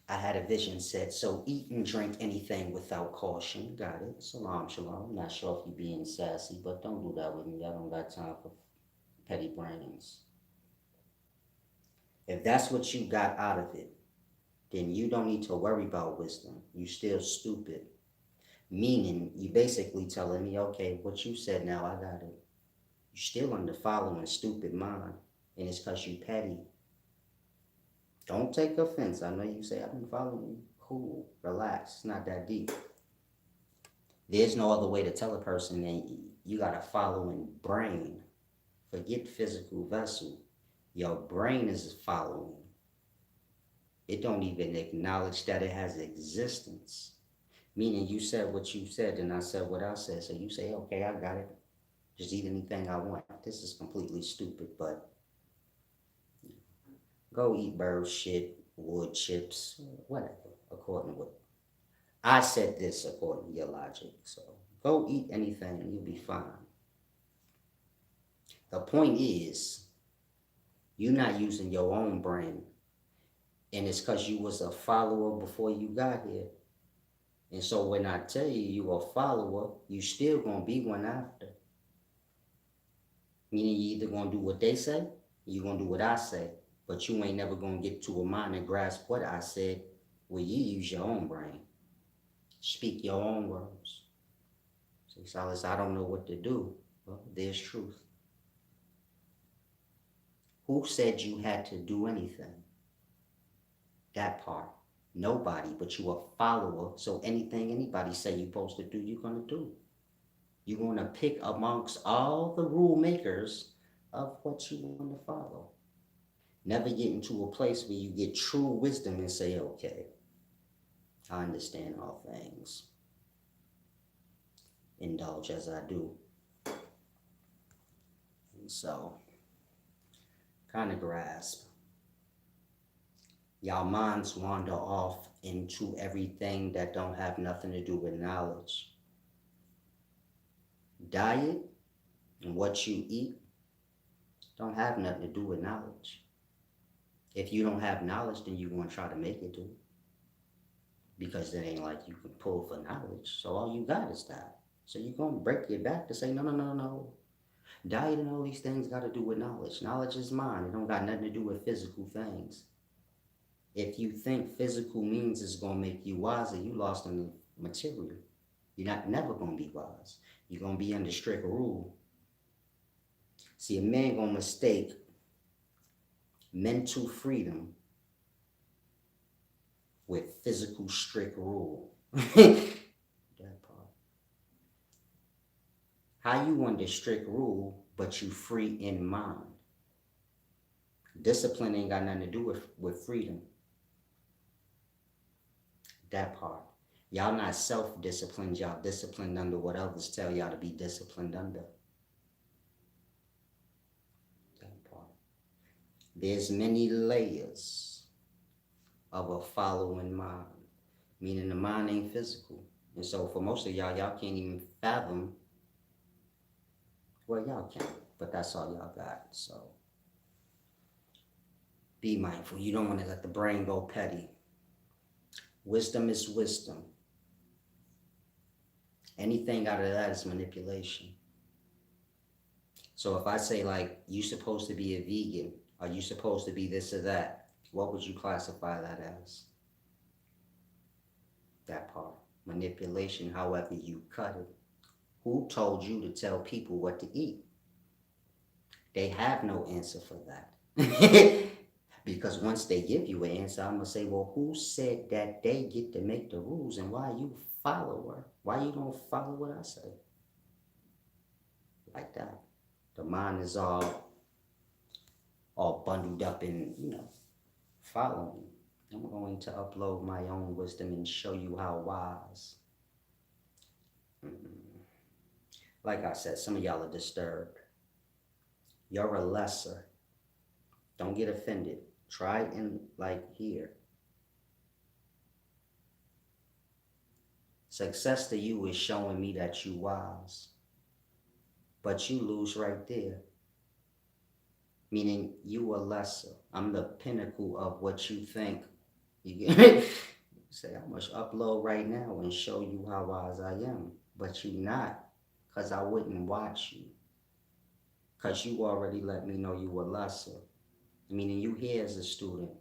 I had a vision said, so eat and drink anything without caution. Got it. Salam, shalom. I'm not sure if you're being sassy, but don't do that with me. I don't got time for petty brains. If that's what you got out of it, then you don't need to worry about wisdom. You still stupid. Meaning, you basically telling me, okay, what you said now, I got it. You still under following stupid mind, and it's because you petty. Don't take offense. I know you say, I've been following you. Cool, relax. It's not that deep. There's no other way to tell a person that you got a following brain. Forget physical vessel. Your brain is following. It don't even acknowledge that it has existence. Meaning you said what you said and I said what I said. So you say, okay, I got it. Just eat anything I want. This is completely stupid, but go eat bird shit, wood chips, whatever, according to what I said this according to your logic. So go eat anything and you'll be fine. The point is, you're not using your own brain. And it's because you was a follower before you got here. And so when I tell you you a follower, you still gonna be one after. Meaning you either gonna do what they say, or you gonna do what I say. But you ain't never gonna get to a mind and grasp what I said where you use your own brain. Speak your own words. Say, Silas, I don't know what to do. Well, there's truth. Who said you had to do anything? That part. Nobody, but you a follower. So anything anybody say you supposed to do, you're gonna do. You're gonna pick amongst all the rule makers of what you want to follow. Never get into a place where you get true wisdom and say, okay, I understand all things. Indulge as I do. And so, kind of grasp. Y'all minds wander off into everything that don't have nothing to do with knowledge. Diet and what you eat don't have nothing to do with knowledge. If you don't have knowledge, then you're going to try to make it do. Because it ain't like you can pull for knowledge. So all you got is that. So you're going to break your back to say, no, no, no, no. Diet and all these things got to do with knowledge. Knowledge is mine. It don't got nothing to do with physical things. If you think physical means is going to make you wiser, you lost in the material. You're not never going to be wise. You're going to be under strict rule. See, a man going to mistake mental freedom with physical strict rule. That part. How you under strict rule, but you free in mind? Discipline ain't got nothing to do with freedom. That part. Y'all not self-disciplined, y'all disciplined under what others tell y'all to be disciplined under. That part. There's many layers of a following mind, meaning the mind ain't physical. And so for most of y'all, y'all can't even fathom, well, y'all can, but that's all y'all got. So be mindful. You don't want to let the brain go petty. Wisdom is wisdom. Anything out of that is manipulation. So if I say, like, you supposed to be a vegan, or you supposed to be this or that, what would you classify that as? That part. Manipulation, however you cut it. Who told you to tell people what to eat? They have no answer for that. Because once they give you an answer, I'm gonna say, well, who said that they get to make the rules, and why you follow her? Why you don't follow what I say? Like that. The mind is all bundled up in, following. I'm going to upload my own wisdom and show you how wise. Like I said, some of y'all are disturbed. You're a lesser. Don't get offended. Try and like here. Success to you is showing me that you wise. But you lose right there. Meaning you are lesser. I'm the pinnacle of what you think. You get say, I must upload right now and show you how wise I am. But you not, because I wouldn't watch you. Because you already let me know you were lesser. Meaning you here as a student.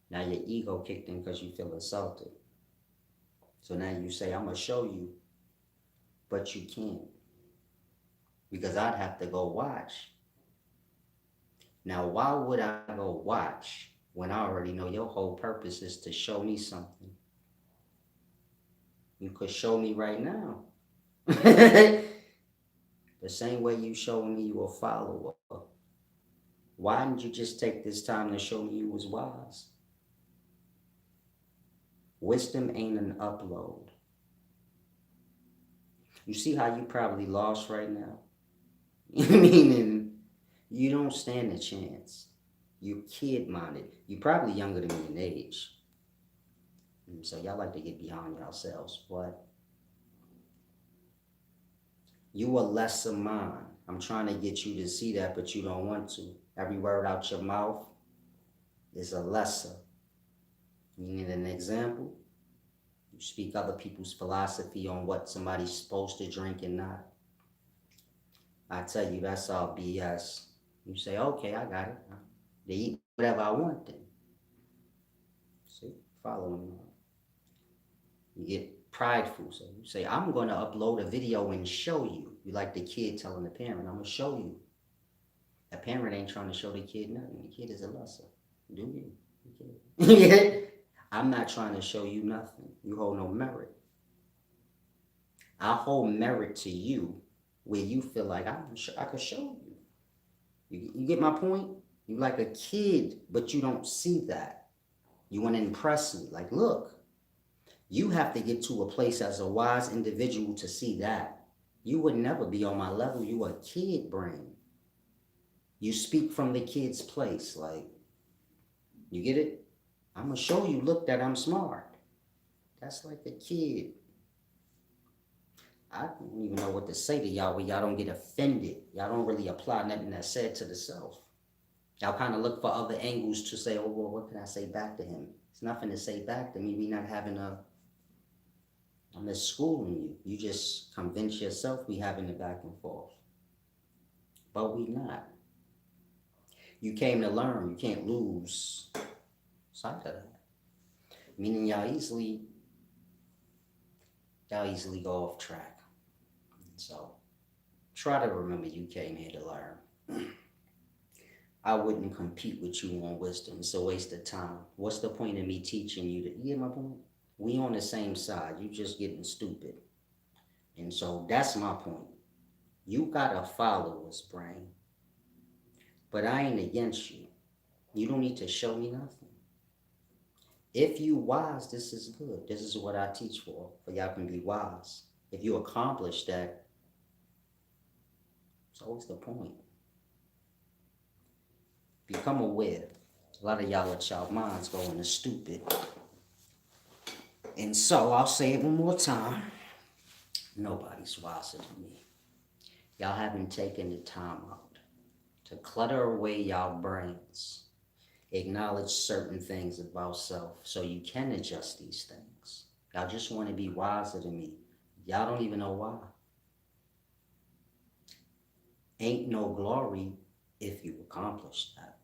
Now your ego kicked in because you feel insulted. So now you say, I'm going to show you. But you can't. Because I'd have to go watch. Now, why would I go watch when I already know your whole purpose is to show me something? You could show me right now. The same way you showing me you a follower. Why didn't you just take this time to show me you was wise? Wisdom ain't an upload. You see how you probably lost right now? Meaning, you don't stand a chance. You kid-minded. You probably younger than me in age. So y'all like to get behind yourselves. But you a lesser mind. I'm trying to get you to see that, but you don't want to. Every word out your mouth is a lesser. You need an example? You speak other people's philosophy on what somebody's supposed to drink and not. I tell you, that's all BS. You say, okay, I got it. They eat whatever I want then. See, following me. You get prideful. So you say, I'm going to upload a video and show you. You like the kid telling the parent, I'm going to show you. The parent ain't trying to show the kid nothing. The kid is a lesser. Do you? Okay. I'm not trying to show you nothing. You hold no merit. I hold merit to you where you feel like I could show you. You get my point? You like a kid, but you don't see that. You want to impress me. Like, look, you have to get to a place as a wise individual to see that. You would never be on my level. You a kid brain. You speak from the kid's place. Like, you get it? I'm going to show you, look, that I'm smart. That's like a kid. I don't even know what to say to y'all where y'all don't get offended. Y'all don't really apply nothing that's said to the self. Y'all kind of look for other angles to say, oh, well, what can I say back to him? It's nothing to say back to me. We not having I'm just schooling you. You just convince yourself we having a back and forth. But we not. You came to learn. You can't lose sight of that. Meaning y'all easily go off track. So try to remember you came here to learn. I wouldn't compete with you on wisdom. It's a waste of time. What's the point of me teaching you you get my point? We on the same side. You just getting stupid. And so that's my point. You got a follower's brain. But I ain't against you. You don't need to show me nothing. If you wise, this is good. This is what I teach for y'all can be wise. If you accomplish that, so what's the point? Become aware. A lot of y'all let y'all minds go into stupid. And so I'll say it one more time. Nobody's wiser than me. Y'all haven't taken the time out to clutter away y'all brains. Acknowledge certain things about self so you can adjust these things. Y'all just want to be wiser than me. Y'all don't even know why. Ain't no glory if you accomplish that.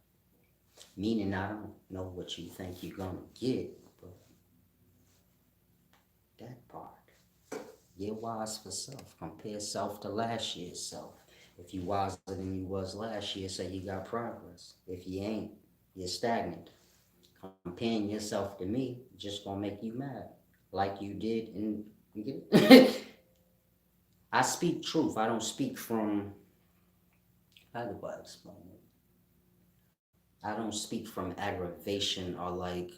Meaning I don't know what you think you're going to get, but that part. Get wise for self. Compare self to last year's self. If you wiser than you was last year, say you got progress. If you ain't, you're stagnant. Comparing yourself to me just gonna make you mad, like you did in. You get it? I speak truth. I don't speak from. How do I explain it? I don't speak from aggravation or like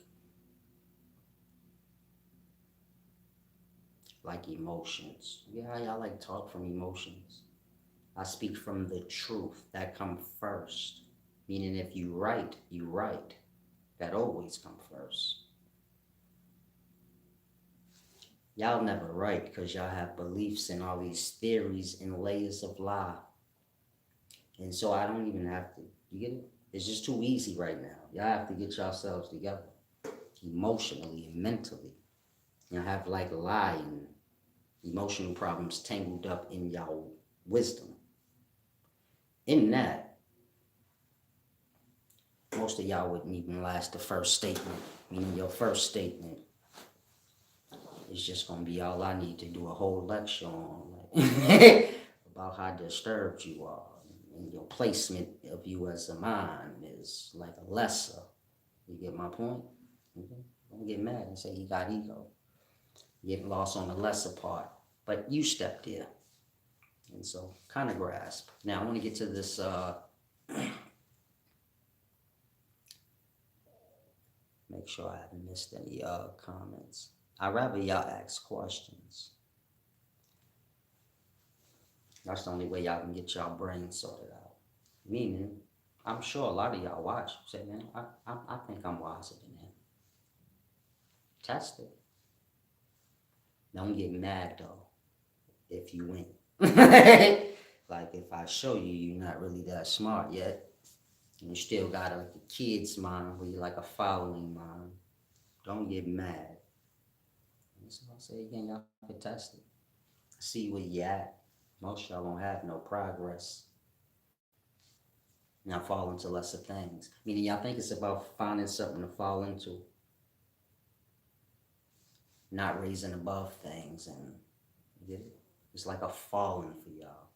emotions. Yeah, I like talk from emotions. I speak from the truth that come first. Meaning if you right, you right. That always come first. Y'all never right because y'all have beliefs and all these theories and layers of lie. And so I don't even have to, you get it? It's just too easy right now. Y'all have to get yourselves together emotionally and mentally. Y'all have like lie and emotional problems tangled up in y'all wisdom. In that, most of y'all wouldn't even last the first statement. Meaning your first statement is just gonna be all I need to do a whole lecture on, like, about how disturbed you are, and your placement of you as a mind is like a lesser. You get my point? Okay. Don't get mad and say you got ego. Get lost on the lesser part, but you stepped there, and so kind of grasp. Now I want to get to this. Make sure I haven't missed any comments. I'd rather y'all ask questions. That's the only way y'all can get y'all brain sorted out. Meaning, I'm sure a lot of y'all watch say, man, I think I'm wiser than him. Test it. Don't get mad though if you win. Like if I show you you're not really that smart yet, and you still got like a kid's mind where you're like a following mind, don't get mad. And so I'll say again, y'all can test it. See where you at. Most y'all won't have no progress. Y'all fall into lesser things. Meaning y'all think it's about finding something to fall into, not raising above things, and you get it? It's like a falling for y'all.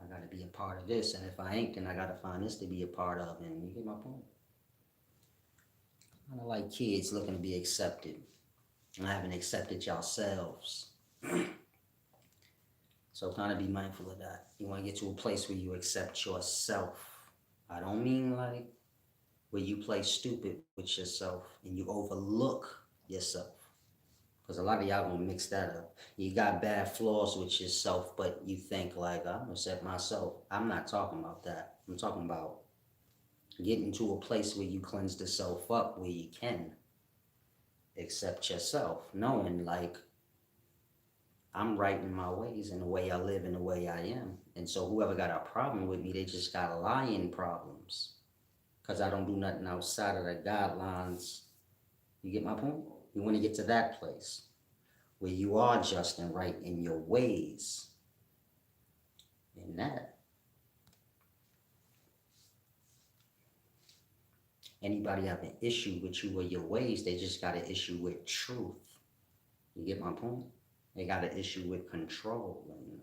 I gotta be a part of this, and if I ain't, then I gotta find this to be a part of, and you get my point? Kinda like kids looking to be accepted, and haven't accepted yourselves. So kind of be mindful of that. You want to get to a place where you accept yourself. I don't mean like where you play stupid with yourself and you overlook yourself. Because a lot of y'all gonna mix that up. You got bad flaws with yourself, but you think like, I'm gonna accept myself. I'm not talking about that. I'm talking about getting to a place where you cleanse the self up, where you can accept yourself, knowing like I'm right in my ways and the way I live and the way I am. And so whoever got a problem with me, they just got lying problems. Because I don't do nothing outside of the guidelines. You get my point? You want to get to that place where you are just and right in your ways. In that. Anybody have an issue with you or your ways, they just got an issue with truth. You get my point? They got an issue with control. And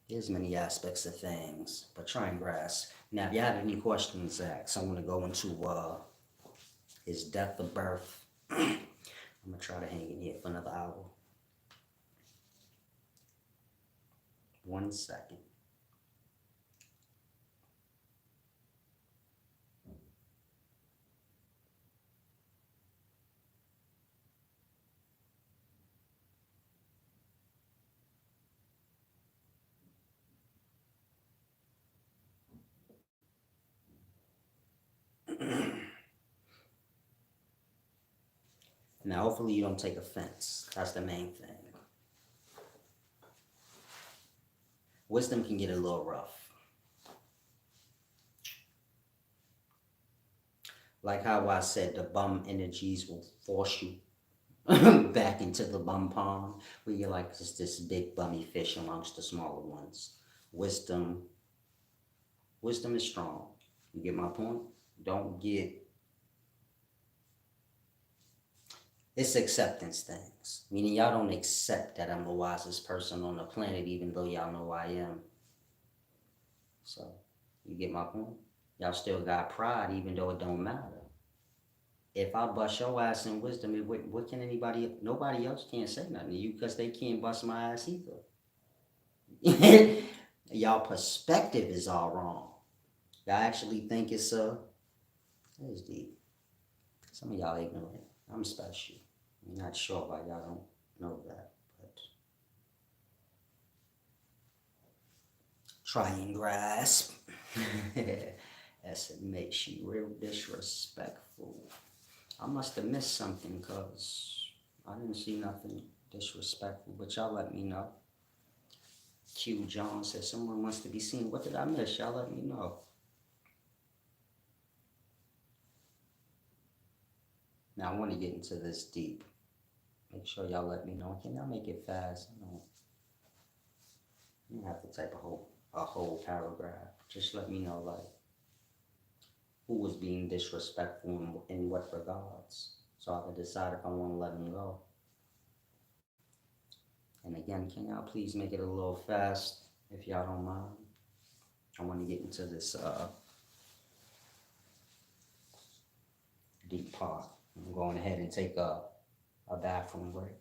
there's many aspects of things, but try and grasp. Now, if you have any questions, Zach, so I'm going to go into his death or birth. I'm going to try to hang in here for another hour. 1 second. Now, hopefully you don't take offense. That's the main thing. Wisdom can get a little rough. Like how I said, the bum energies will force you back into the bum pond, where you're like just this big bummy fish amongst the smaller ones. Wisdom is strong. You get my point? Don't get It's acceptance things. Meaning y'all don't accept that I'm the wisest person on the planet, even though y'all know I am. So, you get my point? Y'all still got pride, even though it don't matter. If I bust your ass in wisdom, what can anybody, nobody else can't say nothing to you because they can't bust my ass either. Y'all perspective is all wrong. Y'all actually think it's deep. Some of y'all ignorant. I'm special. I'm not sure why y'all don't know that, but try and grasp. As it makes you real disrespectful. I must have missed something because I didn't see nothing disrespectful, but y'all let me know. Q John said someone wants to be seen. What did I miss? Y'all let me know. Now I want to get into this deep. Make sure y'all let me know. Can y'all make it fast? You don't have to type a whole paragraph. Just let me know like who was being disrespectful in what regards, so I can decide if I want to let them go. And again, can y'all please make it a little fast if y'all don't mind? I want to get into this deep part. I'm going ahead and take a bathroom break.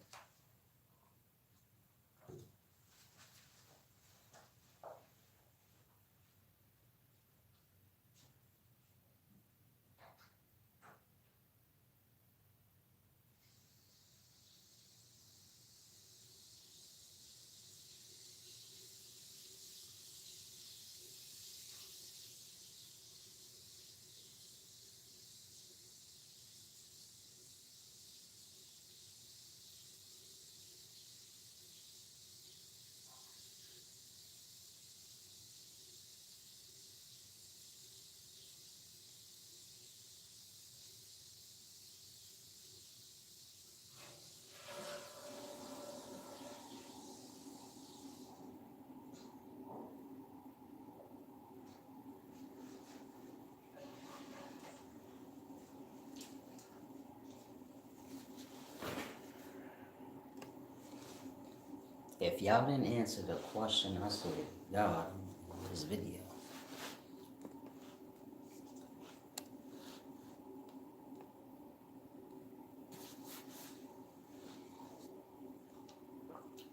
If y'all didn't answer the question, I said, God, this video.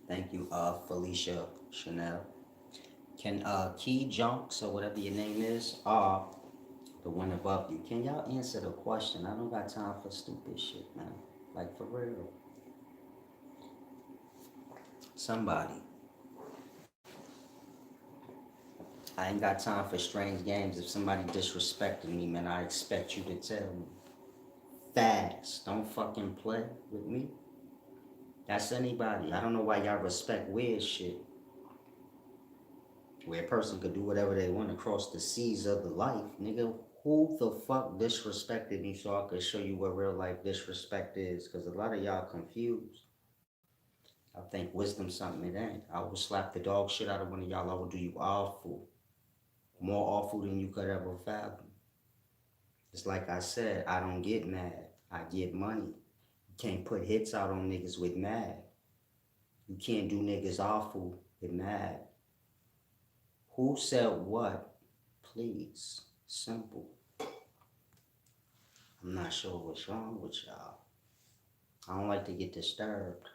Thank you, Felicia Chanel. Can Key Junks or whatever your name is, the one above you, can y'all answer the question? I don't got time for stupid shit, man. Like for real. Somebody. I ain't got time for strange games. If somebody disrespecting me, man, I expect you to tell me. Fast. Don't fucking play with me. That's anybody. I don't know why y'all respect weird shit. Where a person could do whatever they want across the seas of the life. Nigga, who the fuck disrespected me so I could show you what real life disrespect is? Because a lot of y'all confused. I think wisdom something it ain't. I will slap the dog shit out of one of y'all. I will do you awful. More awful than you could ever fathom. It's like I said, I don't get mad. I get money. You can't put hits out on niggas with mad. You can't do niggas awful with mad. Who said what? Please. Simple. I'm not sure what's wrong with y'all. I don't like to get disturbed.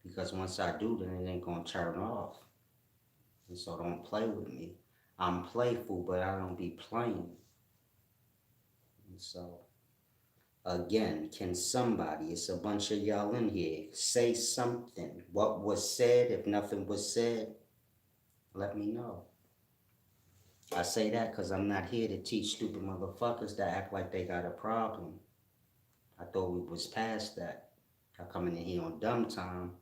Because once I do, then it ain't gonna turn off. And so don't play with me. I'm playful, but I don't be playing. And so, again, can somebody, it's a bunch of y'all in here, say something? What was said? If nothing was said, let me know. I say that because I'm not here to teach stupid motherfuckers that act like they got a problem. I thought we was past that. Y'all coming in here on dumb time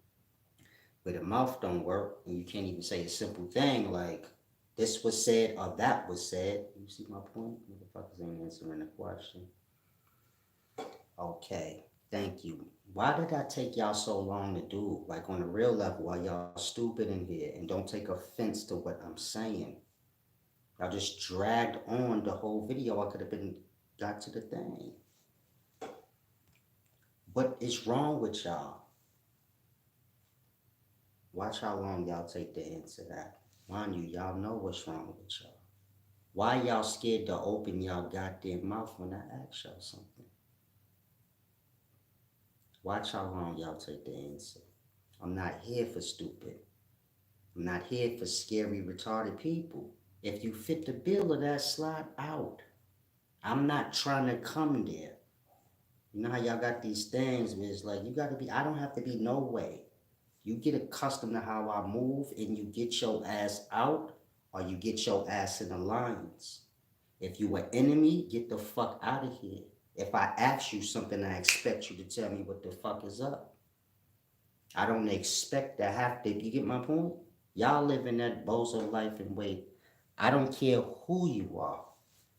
where the mouth don't work and you can't even say a simple thing like this was said or that was said. You see my point? Motherfuckers ain't answering the question. Okay, thank you. Why did that take y'all so long to do? Like on a real level, while y'all stupid in here and don't take offense to what I'm saying. Y'all just dragged on the whole video. I could have been got to the thing. What is wrong with y'all? Watch how long y'all take to answer that. Mind you, y'all know what's wrong with y'all. Why y'all scared to open y'all goddamn mouth when I ask y'all something? Watch how long y'all take to answer. I'm not here for stupid. I'm not here for scary, retarded people. If you fit the bill of that, slide out. I'm not trying to come there. You know how y'all got these things where it's like, you gotta be, I don't have to be no way. You get accustomed to how I move and you get your ass out or you get your ass in alliance. If you an enemy, get the fuck out of here. If I ask you something, I expect you to tell me what the fuck is up. I don't expect to have to, you get my point? Y'all live in that bozo life and wait. I don't care who you are.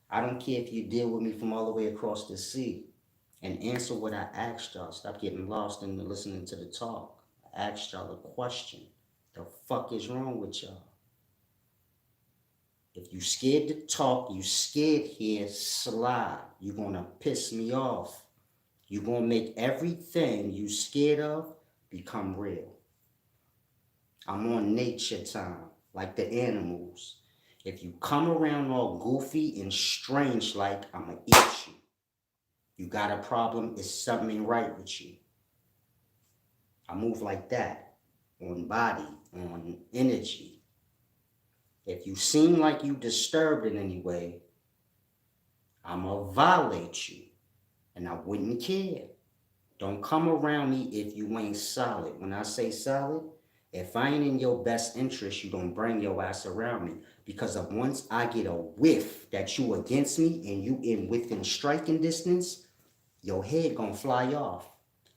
I don't care if you deal with me from all the way across the sea. And answer what I asked y'all. Stop getting lost in listening to the talk. I asked y'all a question. The fuck is wrong with y'all? If you scared to talk, you scared here, slide. You gonna piss me off. You gonna make everything you scared of become real. I'm on nature time, like the animals. If you come around all goofy and strange like, I'ma eat you. You got a problem, it's something right with you. I move like that, on body, on energy. If you seem like you disturbed in any way, I'ma violate you, and I wouldn't care. Don't come around me if you ain't solid. When I say solid, if I ain't in your best interest, you don't bring your ass around me. Because of once I get a whiff that you against me and you in within striking distance, your head gonna fly off.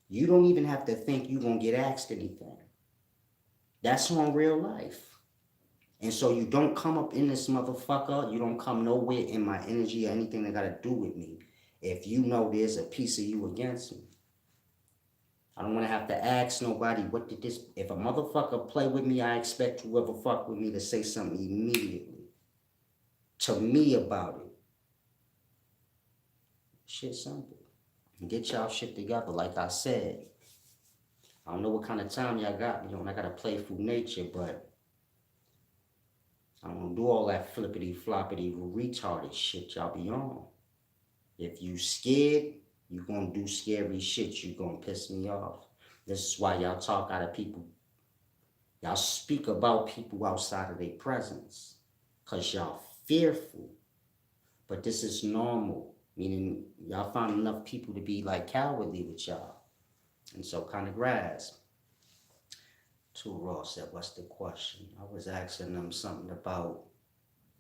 You don't even have to think you gonna get asked anything. That's on real life. And so you don't come up in this motherfucker, you don't come nowhere in my energy or anything that gotta do with me if you know there's a piece of you against me. I don't want to have to ask nobody what did this. If a motherfucker play with me, I expect whoever fuck with me to say something immediately to me about it. Shit simple. Get y'all shit together. Like I said, I don't know what kind of time y'all got me on. I got a playful nature, but I don't do all that flippity floppity retarded shit y'all be on. If you scared, you gonna do scary shit. You gonna piss me off. This is why y'all talk out of people. Y'all speak about people outside of their presence. Cause y'all fearful. But this is normal. Meaning y'all find enough people to be like cowardly with y'all. And so kind of grasp. Too Raw said, what's the question? I was asking them something about,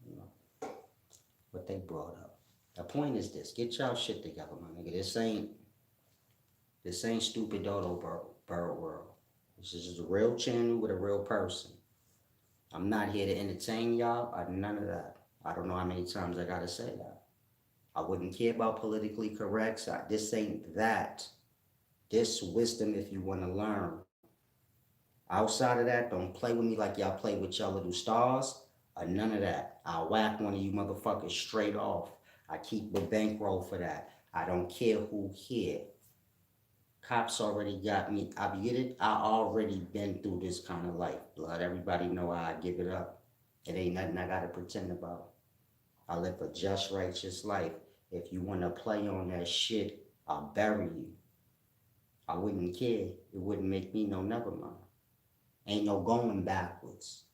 you know, what they brought up. The point is this: get y'all shit together, my nigga. This ain't stupid dodo bird world. This is a real channel with a real person. I'm not here to entertain y'all or none of that. I don't know how many times I gotta say that. I wouldn't care about politically correct. This ain't that. This wisdom if you want to learn. Outside of that, don't play with me like y'all play with y'all little stars or none of that. I'll whack one of you motherfuckers straight off. I keep a bankroll for that. I don't care who here. Cops already got me. I get it. I already been through this kind of life, blood. Everybody know how I give it up. It ain't nothing I gotta pretend about. I live a just righteous life. If you wanna play on that shit, I'll bury you. I wouldn't care. It wouldn't make me no never mind. Ain't no going backwards.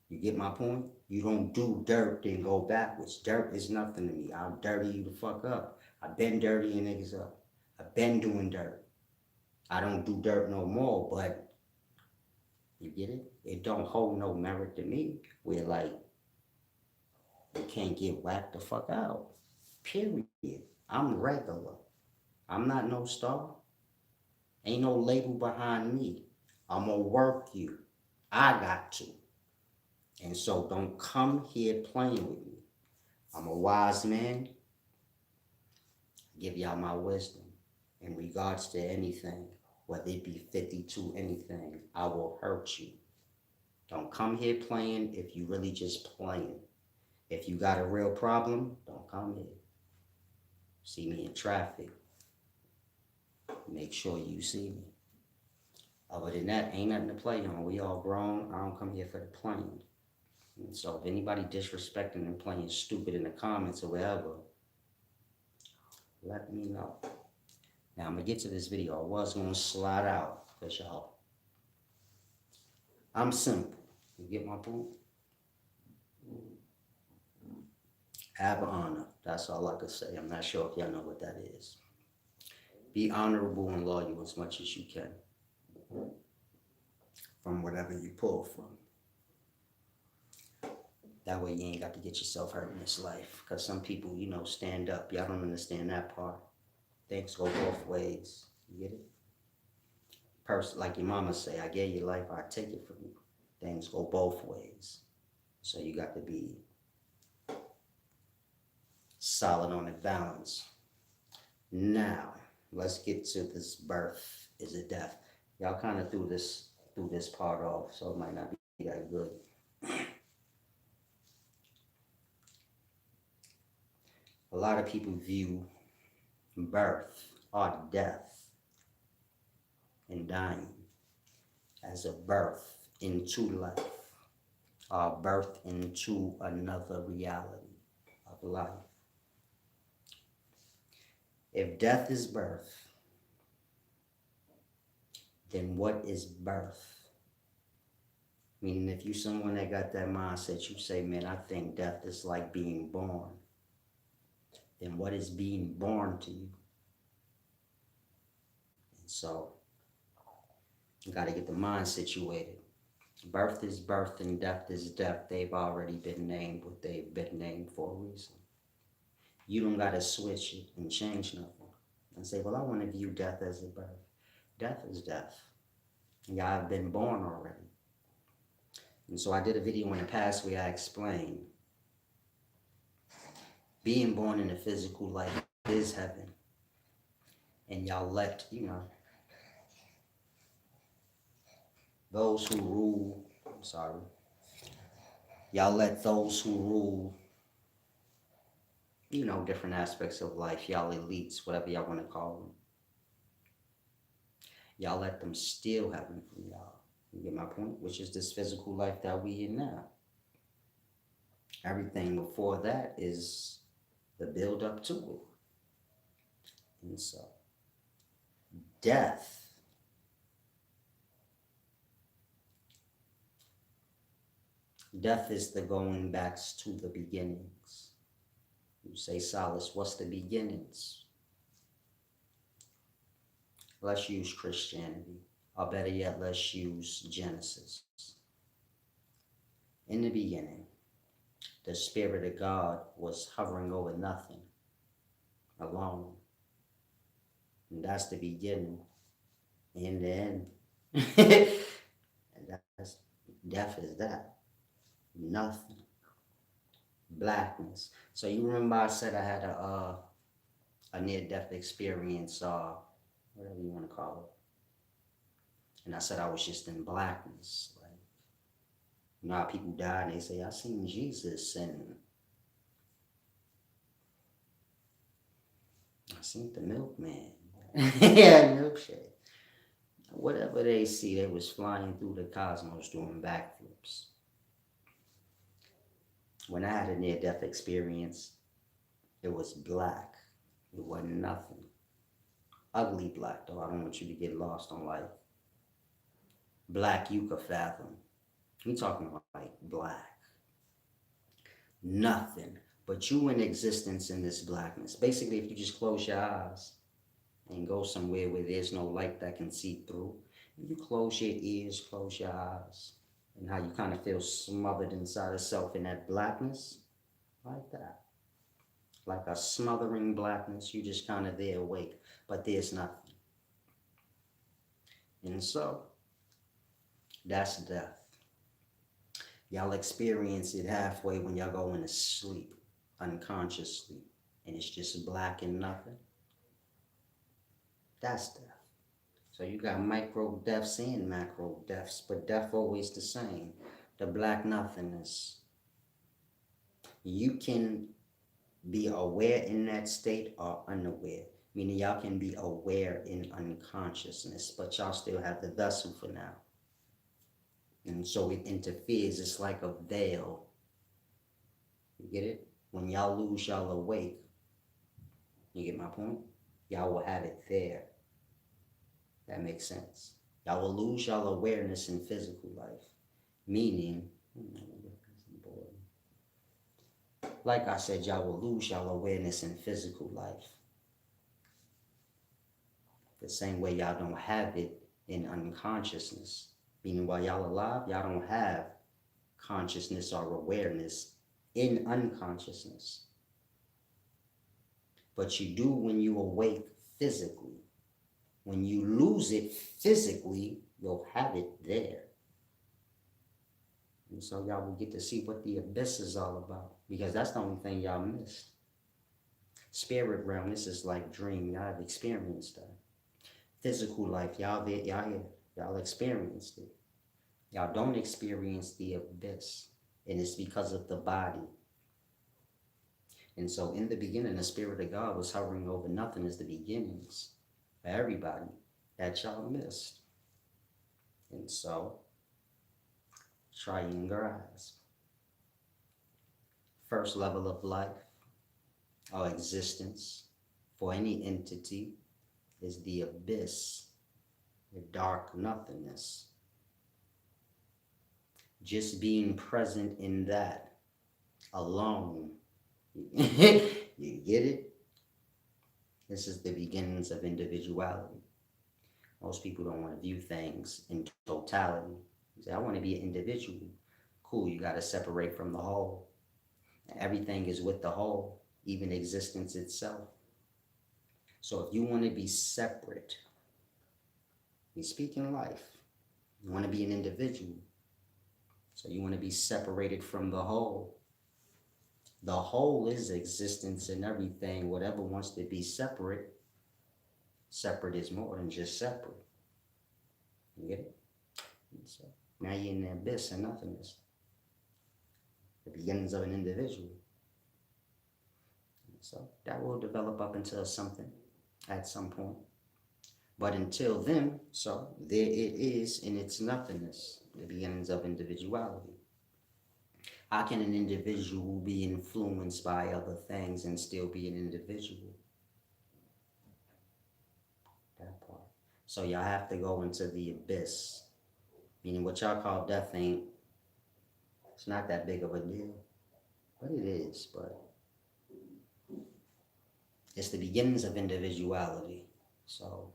You get my point? You don't do dirt then go backwards. Dirt is nothing to me. I'll dirty you the fuck up. I've been dirtying niggas up. I've been doing dirt. I don't do dirt no more, but you get it? It don't hold no merit to me. We're like, you can't get whacked the fuck out. Period. I'm regular. I'm not no star. Ain't no label behind me. I'm gonna work you. I got to. And so don't come here playing with me. I'm a wise man. Give y'all my wisdom in regards to anything, whether it be 52 anything. I will hurt you. Don't come here playing if you really just playing. If you got a real problem, don't come here. See me in traffic. Make sure you see me. Other than that, ain't nothing to play on. We all grown. I don't come here for the playing. And so if anybody disrespecting and playing stupid in the comments or wherever, let me know. Now I'm gonna get to this video. I was gonna slide out because y'all, I'm simple. You get my point? Have honor. That's all I could say. I'm not sure if y'all know what that is. Be honorable and loyal as much as you can from whatever you pull from. That way you ain't got to get yourself hurt in this life. Because some people, stand up. Y'all don't understand that part. Things go both ways. You get it? Like your mama say, I gave you life, I take it from you. Things go both ways. So you got to be solid on the balance. Now, let's get to this birth. Is it death? Y'all kind of threw this part off, so it might not be that good. A lot of people view birth or death and dying as a birth into life, or birth into another reality of life. If death is birth, then what is birth? Meaning if you someone that got that mindset, you say, man, I think death is like being born. Then what is being born to you? And so, you got to get the mind situated. Birth is birth and death is death. They've already been named what they've been named for a reason. You don't got to switch it and change nothing and say, well, I want to view death as a birth. Death is death. Y'all have been born already. And so I did a video in the past where I explained being born in a physical life is heaven. And y'all let, those who rule, y'all let those who rule, different aspects of life, y'all elites, whatever y'all want to call them, y'all let them steal heaven from y'all. You get my point? Which is this physical life that we in now. Everything before that is the build up to it. And so, death is the going back to the beginnings. You say, Solace, what's the beginnings? Let's use Christianity. Or better yet, let's use Genesis. In the beginning, the Spirit of God was hovering over nothing, alone. And that's the beginning. And then, and that's, death is that. Nothing. Blackness. So you remember I said I had a near-death experience, whatever you want to call it. And I said I was just in blackness. Like, how people die and they say, I seen Jesus and I seen the milkman. Yeah, milkshake. Whatever they see, they was flying through the cosmos doing backflips. When I had a near-death experience, it was black. It wasn't nothing. Ugly black, though. I don't want you to get lost on life. Black you could fathom. We talking about like black. Nothing. But you in existence in this blackness. Basically, if you just close your eyes and go somewhere where there's no light that can see through, and you close your ears, close your eyes, and how you kind of feel smothered inside of self in that blackness, like that. Like a smothering blackness, you just kind of there awake, but there's nothing. And so, that's death. Y'all experience it halfway when y'all go into sleep, unconscious sleep, and it's just black and nothing. That's death. So you got micro deaths and macro deaths, but death always the same. The black nothingness. You can be aware in that state or unaware. Meaning y'all can be aware in unconsciousness, but y'all still have the vessel for now. And so it interferes. It's like a veil. You get it? When y'all lose y'all awake, you get my point? Y'all will have it there. That makes sense. Y'all will lose y'all awareness in physical life. Meaning, like I said, y'all will lose y'all awareness in physical life. The same way y'all don't have it in unconsciousness. Meaning while y'all alive, y'all don't have consciousness or awareness in unconsciousness. But you do when you awake physically. When you lose it physically, you'll have it there. And so y'all will get to see what the abyss is all about. Because that's the only thing y'all missed. Spirit realm, this is like dream. Y'all have experienced that. Physical life, y'all experienced it. Y'all don't experience the abyss. And it's because of the body. And so in the beginning, the Spirit of God was hovering over nothing as the beginnings for everybody that y'all missed. And so, try and grasp. First level of life or existence for any entity is the abyss, the dark nothingness. Just being present in that alone. You get it? This is the beginnings of individuality. Most people don't want to view things in totality. You say, I want to be an individual. Cool, you got to separate from the whole. Everything is with the whole, even existence itself. So if you want to be separate, you speak in life. You want to be an individual. So you want to be separated from the whole. The whole is existence and everything. Whatever wants to be separate, separate is more than just separate. You get it? So now you're in the abyss and nothingness. The beginnings of an individual. So that will develop up into something at some point. But until then, so there it is in its nothingness, the beginnings of individuality. How can an individual be influenced by other things and still be an individual? That part. So y'all have to go into the abyss. Meaning what y'all call death it's not that big of a deal. But it is, but it's the beginnings of individuality. So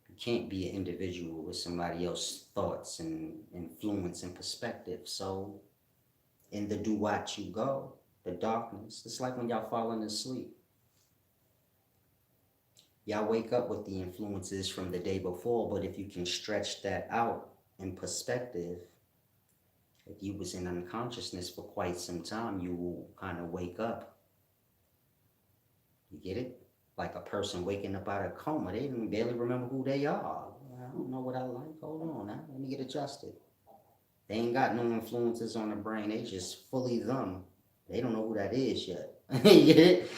you can't be an individual with somebody else's thoughts and influence and perspective. So in the do-what you go, the darkness, it's like when y'all falling asleep. Y'all wake up with the influences from the day before, but if you can stretch that out in perspective, if you was in unconsciousness for quite some time, you will kind of wake up. You get it? Like a person waking up out of a coma. They even barely remember who they are. I don't know what I like. Hold on now. Let me get adjusted. They ain't got no influences on the brain. They just fully them. They don't know who that is yet. You get it?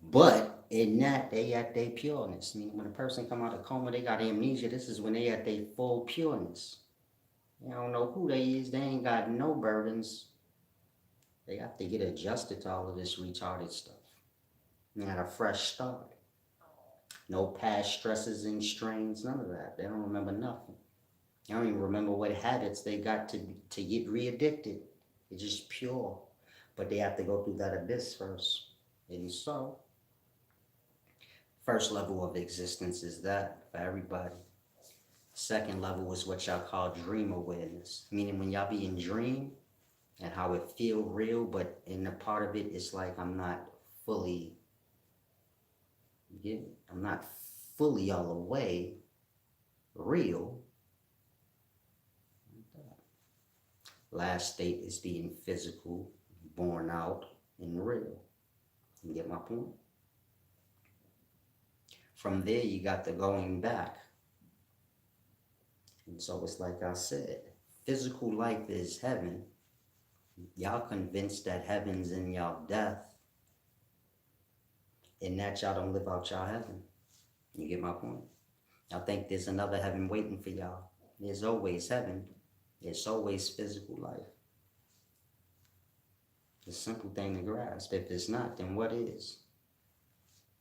But in that, they at their pureness. I mean, when a person come out of coma, they got amnesia. This is when they at their full pureness. They don't know who they is. They ain't got no burdens. They have to get adjusted to all of this retarded stuff. They had a fresh start. No past stresses and strains, none of that. They don't remember nothing. They don't even remember what habits they got to get re-addicted. It's just pure. But they have to go through that abyss first. And so, first level of existence is that for everybody. Second level is what y'all call dream awareness. Meaning when y'all be in dream and how it feel real, but in a part of it, it's like I'm not fully, I'm not fully all the way real. Last state is being physical, born out, and real. You get my point? From there, you got the going back. And so it's like I said, physical life is heaven. Y'all convinced that heaven's in y'all death. And that y'all don't live out y'all heaven. You get my point? Y'all think there's another heaven waiting for y'all. There's always heaven. There's always physical life. It's a simple thing to grasp. If it's not, then what is?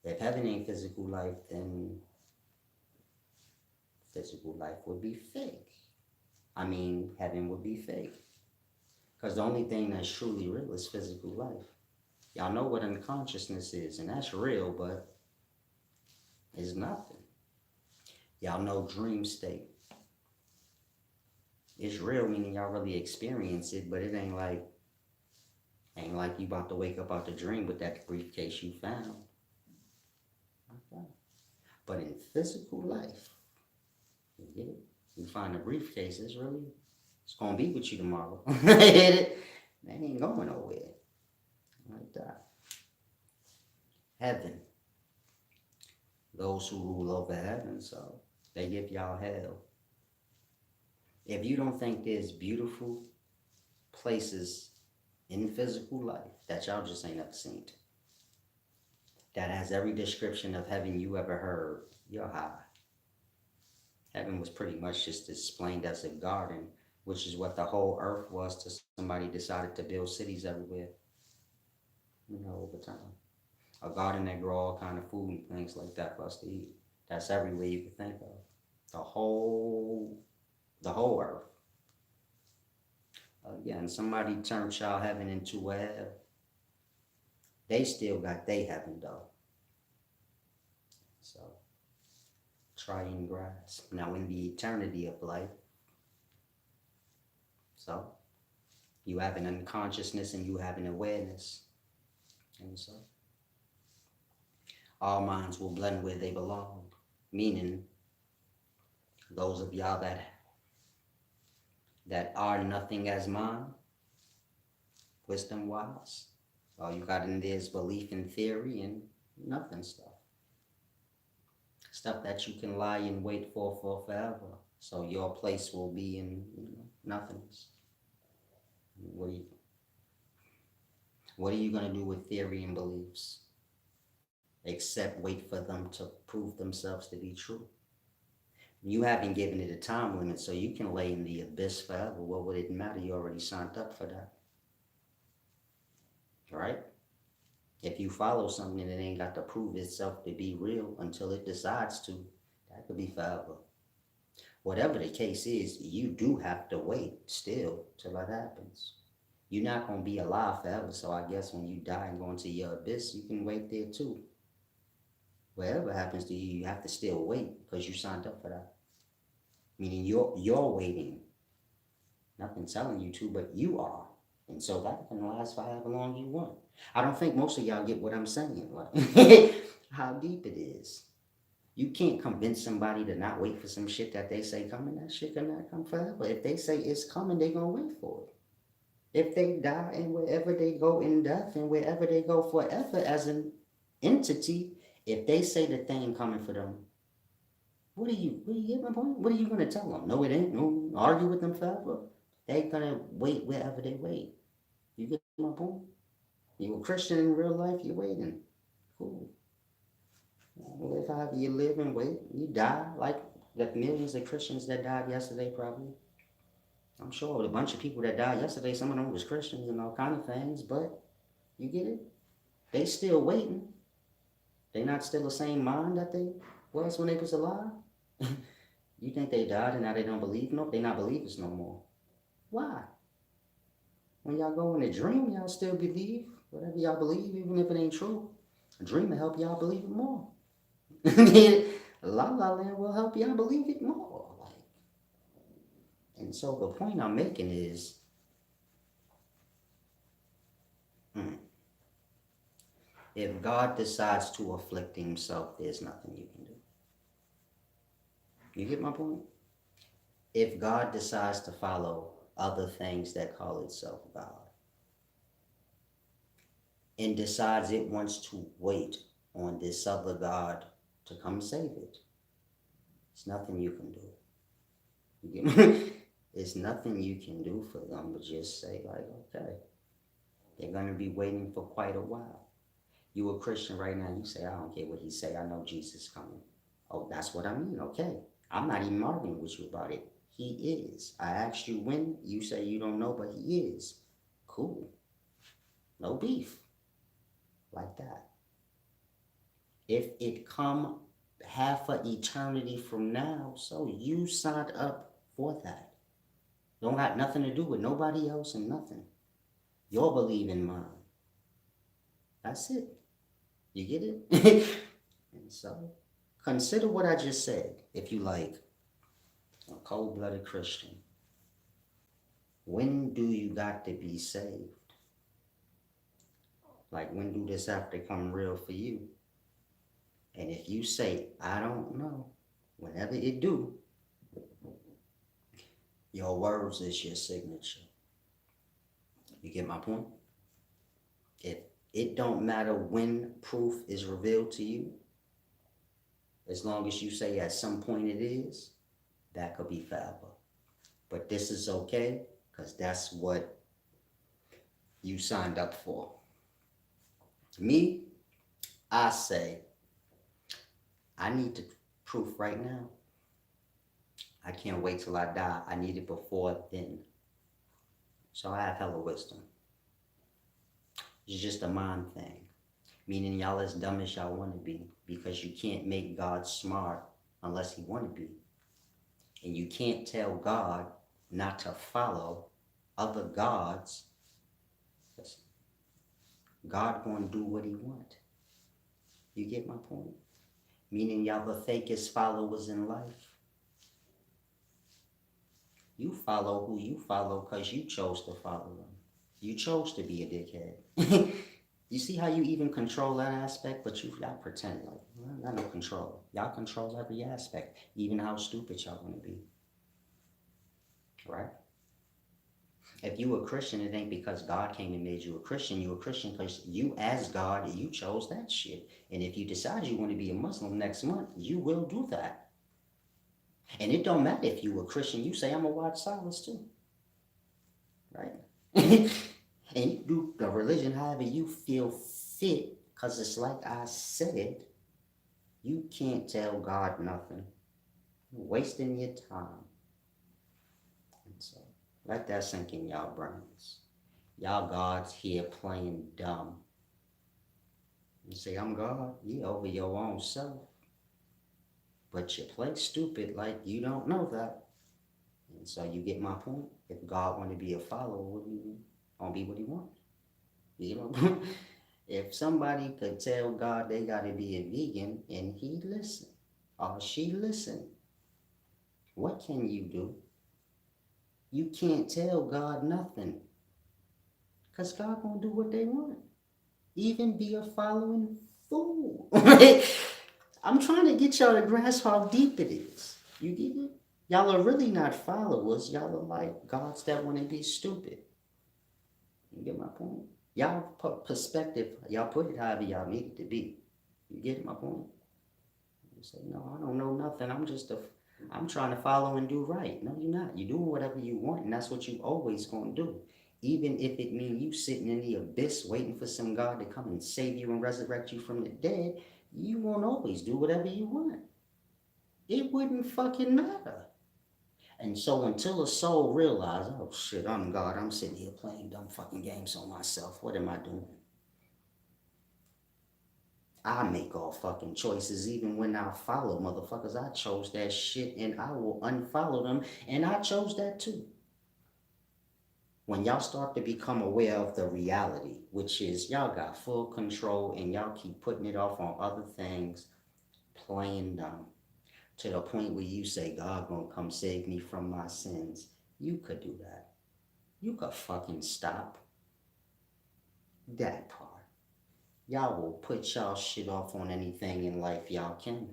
If heaven ain't physical life, then physical life would be fake. I mean, heaven would be fake. Because the only thing that's truly real is physical life. Y'all know what unconsciousness is, and that's real, but it's nothing. Y'all know dream state. It's real, meaning y'all really experience it, but it ain't like you about to wake up out the dream with that briefcase you found. Okay. But in physical life, you get it? You find a briefcase, it's gonna be with you tomorrow. That ain't going nowhere. Like that. Heaven. Those who rule over heaven, so they give y'all hell. If you don't think there's beautiful places in physical life that y'all just ain't ever seen, that has every description of heaven you ever heard, you're high. Heaven was pretty much just explained as a garden, which is what the whole earth was till somebody decided to build cities everywhere, over time. A garden that grow all kind of food and things like that for us to eat. That's everywhere you can think of. The whole earth. Again, somebody turned y'all heaven into a hell. They still got they heaven though. So try and grasp. Now in the eternity of life, so you have an unconsciousness and you have an awareness. And so all minds will blend where they belong. Meaning those of y'all that are nothing as mind, wisdom wise. All you got in there is belief in theory and nothing stuff. Stuff that you can lie in wait for forever. So your place will be in nothingness. What are you gonna do with theory and beliefs? Except wait for them to prove themselves to be true. You haven't given it a time limit, so you can lay in the abyss forever. What would it matter? You already signed up for that. Right? If you follow something and it ain't got to prove itself to be real until it decides to, that could be forever. Whatever the case is, you do have to wait still till that happens. You're not going to be alive forever, so I guess when you die and go into your abyss, you can wait there too. Whatever happens to you, you have to still wait because you signed up for that. Meaning you're waiting. Nothing's telling you to, but you are. And so that can last for however long you want. I don't think most of y'all get what I'm saying. Like, how deep it is. You can't convince somebody to not wait for some shit that they say coming. That shit cannot come forever. If they say it's coming, they gonna wait for it. If they die and wherever they go in death and wherever they go forever as an entity, if they say the thing coming for them, what are you get my point? What are you gonna tell them? No, it ain't. No, argue with them forever. They gonna wait wherever they wait. You get my point? You a Christian in real life, you're waiting. Cool. Live however you live and wait. You die like the millions of Christians that died yesterday probably. I'm sure a bunch of people that died yesterday, some of them was Christians and all kind of things, but you get it? They still waiting. They not still the same mind that they was when they was alive. You think they died and now they don't believe? No, they not believers no more. Why? When y'all go in a dream, y'all still believe whatever y'all believe, even if it ain't true. A dream will help y'all believe it more. La La Land will help y'all believe it more. And so the point I'm making is, if God decides to afflict himself, there's nothing you can do. You get my point? If God decides to follow other things that call itself God, and decides it wants to wait on this other God to come save it, it's nothing you can do. You get me? It's nothing you can do for them but just say like, okay, they're going to be waiting for quite a while. You a Christian right now, you say, I don't care what he say, I know Jesus coming. Oh, that's what I mean, okay. I'm not even arguing with you about it. He is. I asked you when, you say you don't know, but he is. Cool. No beef. Like that. If it come half a eternity from now, so you signed up for that. Don't got nothing to do with nobody else and nothing. You'll believe in mine. That's it. You get it? And so, consider what I just said. If you like a cold-blooded Christian, when do you got to be saved? Like, when do this have to come real for you? And if you say, I don't know, whenever it do, your words is your signature. You get my point? If it don't matter when proof is revealed to you, as long as you say at some point it is, that could be forever. But this is okay, because that's what you signed up for. Me, I say, I need the proof right now. I can't wait till I die. I need it before then. So I have hella wisdom. It's just a mind thing. Meaning y'all as dumb as y'all want to be. Because you can't make God smart unless he want to be. And you can't tell God not to follow other gods. God gonna do what he want. You get my point? Meaning y'all the fakest followers in life. You follow who you follow because you chose to follow them. You chose to be a dickhead. You see how you even control that aspect, but y'all pretend like, well, got no control. Y'all control every aspect, even how stupid y'all want to be. Right? If you a Christian, it ain't because God came and made you a Christian. You a Christian because you, as God, you chose that shit. And if you decide you want to be a Muslim next month, you will do that. And it don't matter if you a Christian. You say, I'm going to watch silence too. Right? And you do the religion however you feel fit, because it's like I said, you can't tell God nothing. You're wasting your time. And so, let that sink in y'all brains. Y'all gods here playing dumb. You say, I'm God? You over your own self. But you play stupid like you don't know that. And so you get my point? If God want to be a follower, what do you want to be what he want? You know? If somebody could tell God they got to be a vegan and he listen, or she listen, what can you do? You can't tell God nothing. Because God gonna do what they want. Even be a following fool. I'm trying to get y'all to grasp how deep it is. You get it? Y'all are really not followers. Y'all are like gods that want to be stupid. You get my point? Y'all perspective, y'all put it however y'all need it to be. You get my point? You say, no, I don't know nothing. I'm trying to follow and do right. No, you're not. You're doing whatever you want, and that's what you always gonna do. Even if it means you sitting in the abyss waiting for some God to come and save you and resurrect you from the dead, you won't always do whatever you want. It wouldn't fucking matter. And so until a soul realizes, oh shit, I'm God, I'm sitting here playing dumb fucking games on myself. What am I doing? I make all fucking choices even when I follow motherfuckers. I chose that shit and I will unfollow them, and I chose that too. When y'all start to become aware of the reality, which is y'all got full control and y'all keep putting it off on other things, playing dumb, to the point where you say, God gonna come save me from my sins. You could do that. You could fucking stop that part. Y'all will put y'all shit off on anything in life y'all can.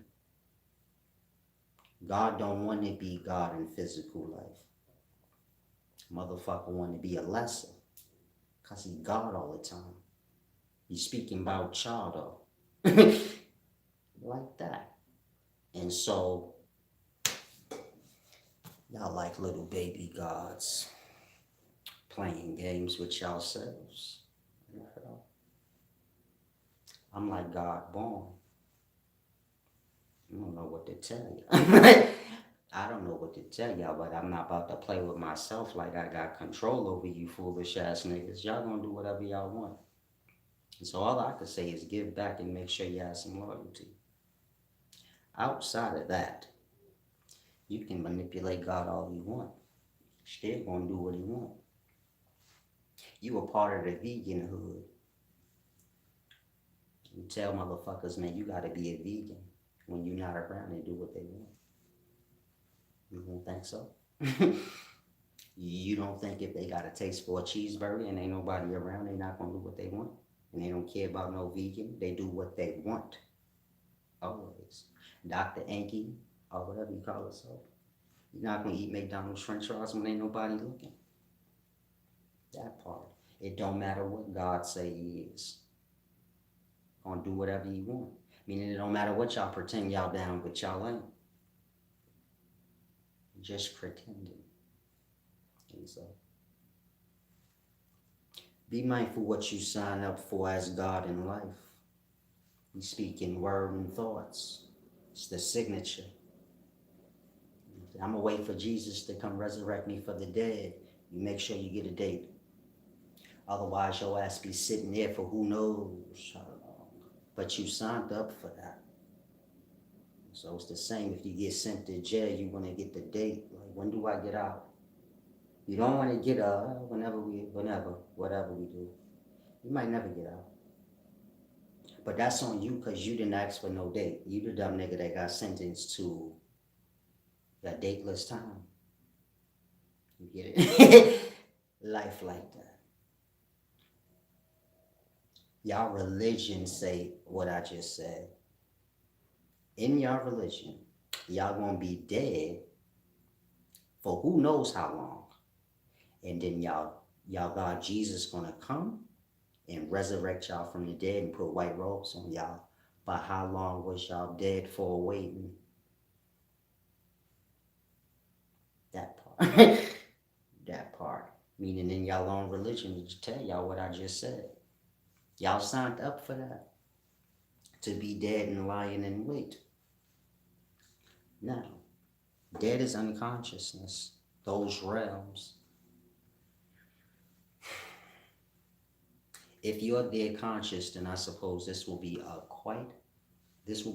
God don't want to be God in physical life. Motherfucker want to be a lesser. Because he God all the time. He's speaking about y'all though. Like that. And so, y'all like little baby gods. Playing games with yourselves. I'm like God born. I don't know what to tell you. I don't know what to tell y'all, but I'm not about to play with myself like I got control over you foolish ass niggas. Y'all gonna do whatever y'all want. And so all I could say is give back and make sure you have some loyalty. Outside of that, you can manipulate God all you want. Still gonna do what he want. You a part of the vegan hood. You tell motherfuckers, man, you gotta be a vegan when you're not around and do what they want. You don't think so? You don't think if they got a taste for a cheeseburger and ain't nobody around, they not gonna do what they want? And they don't care about no vegan, they do what they want. Always. Dr. Anki, or whatever you call yourself. You're not gonna eat McDonald's french fries when ain't nobody looking. That part. It don't matter what God say he is. Gonna do whatever he want. Meaning it don't matter what y'all pretend y'all down, but y'all ain't. Just pretending. And so be mindful what you sign up for as God in life. You speak in word and thoughts. It's the signature. I'm gonna wait for Jesus to come resurrect me for the dead. You make sure you get a date. Otherwise, your ass be sitting there for who knows how long. But you signed up for that. So it's the same. If you get sent to jail, you want to get the date. Like, when do I get out? You don't want to get out whatever we do. You might never get out. But that's on you because you didn't ask for no date. You the dumb nigga that got sentenced to a dateless time. You get it? Life like that. Y'all religion say what I just said. In y'all religion, y'all gonna be dead for who knows how long. And then y'all God Jesus gonna come and resurrect y'all from the dead and put white robes on y'all. But how long was y'all dead for waiting? That part. That part. Meaning in y'all own religion to tell y'all what I just said. Y'all signed up for that. To be dead and lying in wait. Now, dead is unconsciousness. Those realms. If you're dead conscious, then I suppose this will be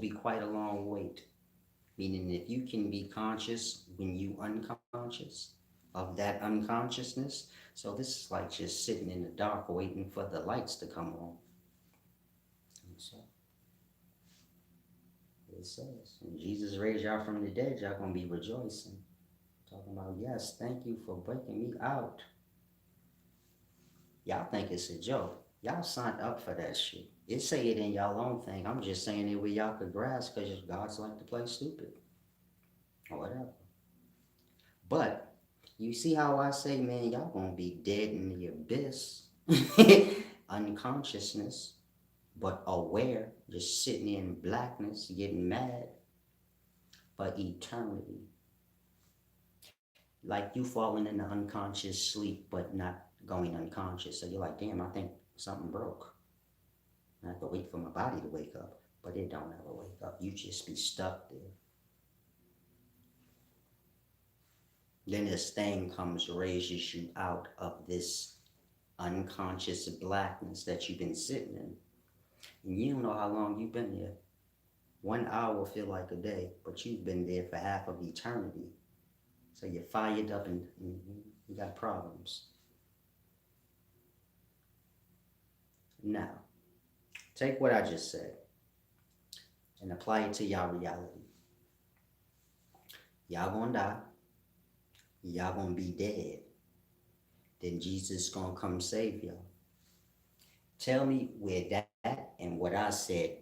quite a long wait. Meaning if you can be conscious when you unconscious of that unconsciousness, so this is like just sitting in the dark waiting for the lights to come on. And so it says, when Jesus raised y'all from the dead, y'all gonna be rejoicing. Talking about, yes, thank you for breaking me out. Y'all think it's a joke. Y'all signed up for that shit. It say it in y'all own thing. I'm just saying it where y'all could grasp because God's like to play stupid. Or whatever. But you see how I say, man, y'all gonna be dead in the abyss. Unconsciousness, but aware, just sitting in blackness, getting mad. But eternity. Like you falling into unconscious sleep, but not going unconscious. So you're like, damn, I think something broke. I have to wait for my body to wake up. But it don't ever wake up. You just be stuck there. Then this thing comes, raises you out of this unconscious blackness that you've been sitting in. And you don't know how long you've been there. 1 hour feel like a day, but you've been there for half of eternity. So you're fired up and you got problems. Now, take what I just said and apply it to y'all reality. Y'all gonna die. Y'all gonna be dead. Then Jesus gonna come save y'all. Tell me where that and what I said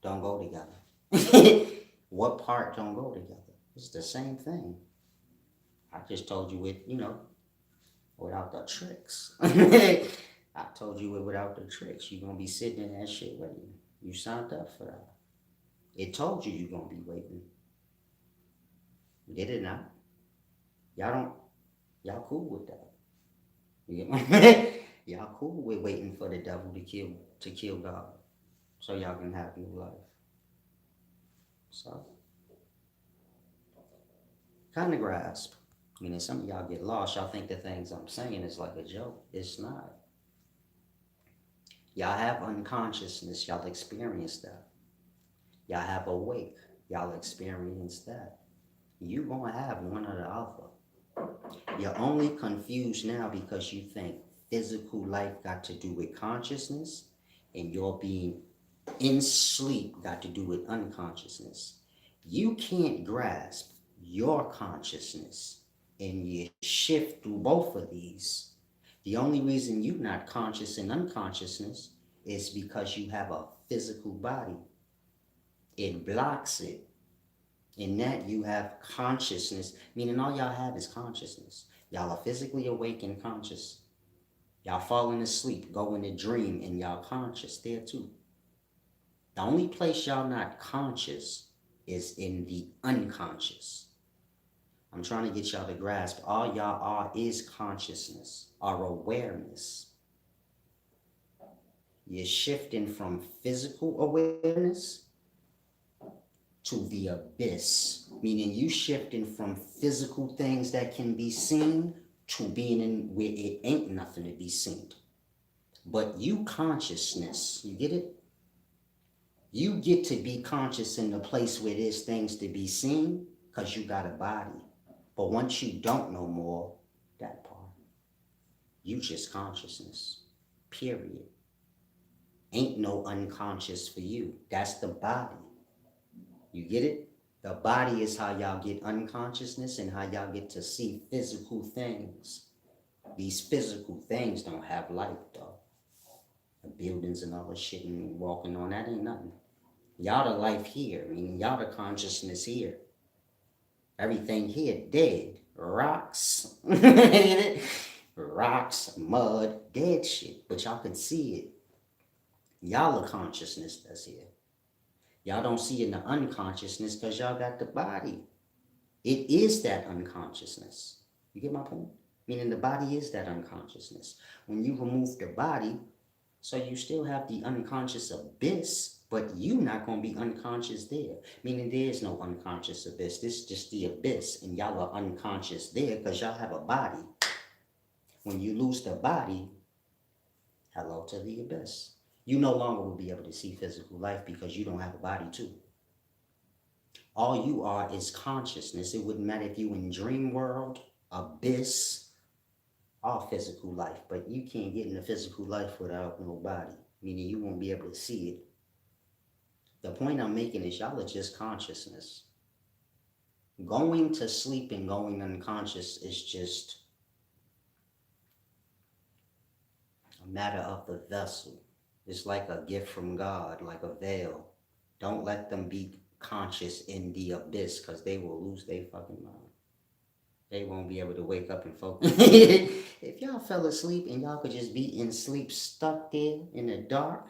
don't go together. What part don't go together? It's the same thing. I just told you it, without the tricks. I told you it without the tricks. You're gonna be sitting in that shit waiting. You signed up for that. It told you you're gonna be waiting. Did it not? Y'all cool with that. Y'all cool with waiting for the devil to kill God so y'all can have new life. So kind of grasp. Meaning some of y'all get lost. Y'all think the things I'm saying is like a joke. It's not. Y'all have unconsciousness. Y'all experience that. Y'all have awake. Y'all experience that. You gonna have one or the other. You're only confused now because you think physical life got to do with consciousness and your being in sleep got to do with unconsciousness. You can't grasp your consciousness and you shift through both of these. The only reason you're not conscious in unconsciousness is because you have a physical body. It blocks it. In that you have consciousness, meaning all y'all have is consciousness. Y'all are physically awake and conscious. Y'all falling asleep, go in a dream, and y'all conscious there too. The only place y'all not conscious is in the unconscious. I'm trying to get y'all to grasp all y'all are is consciousness, our awareness. You're shifting from physical awareness to the abyss, meaning you shifting from physical things that can be seen to being in where it ain't nothing to be seen. But you consciousness, you get it? You get to be conscious in the place where there's things to be seen because you got a body. But once you don't know more, that part, you just consciousness, period. Ain't no unconscious for you. That's the body. You get it? The body is how y'all get unconsciousness and how y'all get to see physical things. These physical things don't have life though. The buildings and all the shit and walking on, that ain't nothing. Y'all the life here. I mean, y'all the consciousness here. Everything here dead. Rocks. Rocks, mud, dead shit. But y'all can see it. Y'all the consciousness that's here. Y'all don't see in the unconsciousness because y'all got the body. It is that unconsciousness. You get my point? Meaning the body is that unconsciousness. When you remove the body, so you still have the unconscious abyss, but you not going to be unconscious there. Meaning there is no unconscious abyss. This is just the abyss, and y'all are unconscious there because y'all have a body. When you lose the body, hello to the abyss. You no longer will be able to see physical life because you don't have a body too. All you are is consciousness. It wouldn't matter if you in dream world, abyss, or physical life, but you can't get into physical life without no body, meaning you won't be able to see it. The point I'm making is y'all are just consciousness. Going to sleep and going unconscious is just a matter of the vessel. It's like a gift from God, like a veil. Don't let them be conscious in the abyss because they will lose their fucking mind. They won't be able to wake up and focus. If y'all fell asleep and y'all could just be in sleep stuck there in the dark,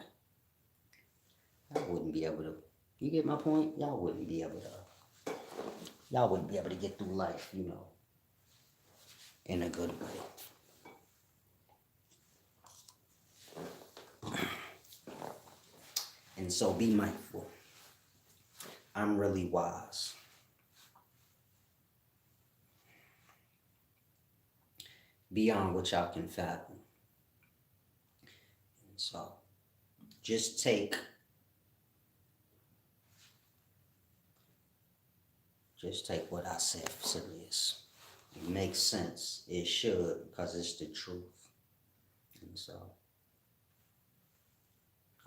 y'all wouldn't be able to. You get my point? Y'all wouldn't be able to. Y'all wouldn't be able to get through life, in a good way. And so be mindful. I'm really wise. Beyond what y'all can fathom. And so just take what I said serious. It makes sense. It should, because it's the truth. And so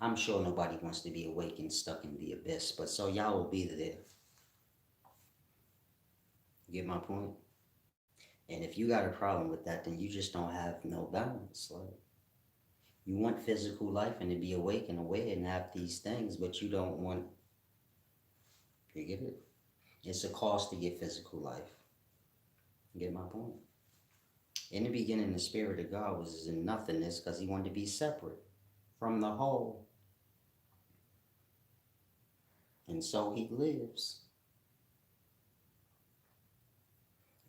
I'm sure nobody wants to be awake and stuck in the abyss, but so y'all will be there. Get my point? And if you got a problem with that, then you just don't have no balance. Like, you want physical life and to be awake and aware and have these things, but you don't want, you get it? It's a cost to get physical life. You get my point? In the beginning, the Spirit of God was in nothingness because he wanted to be separate from the whole. And so he lives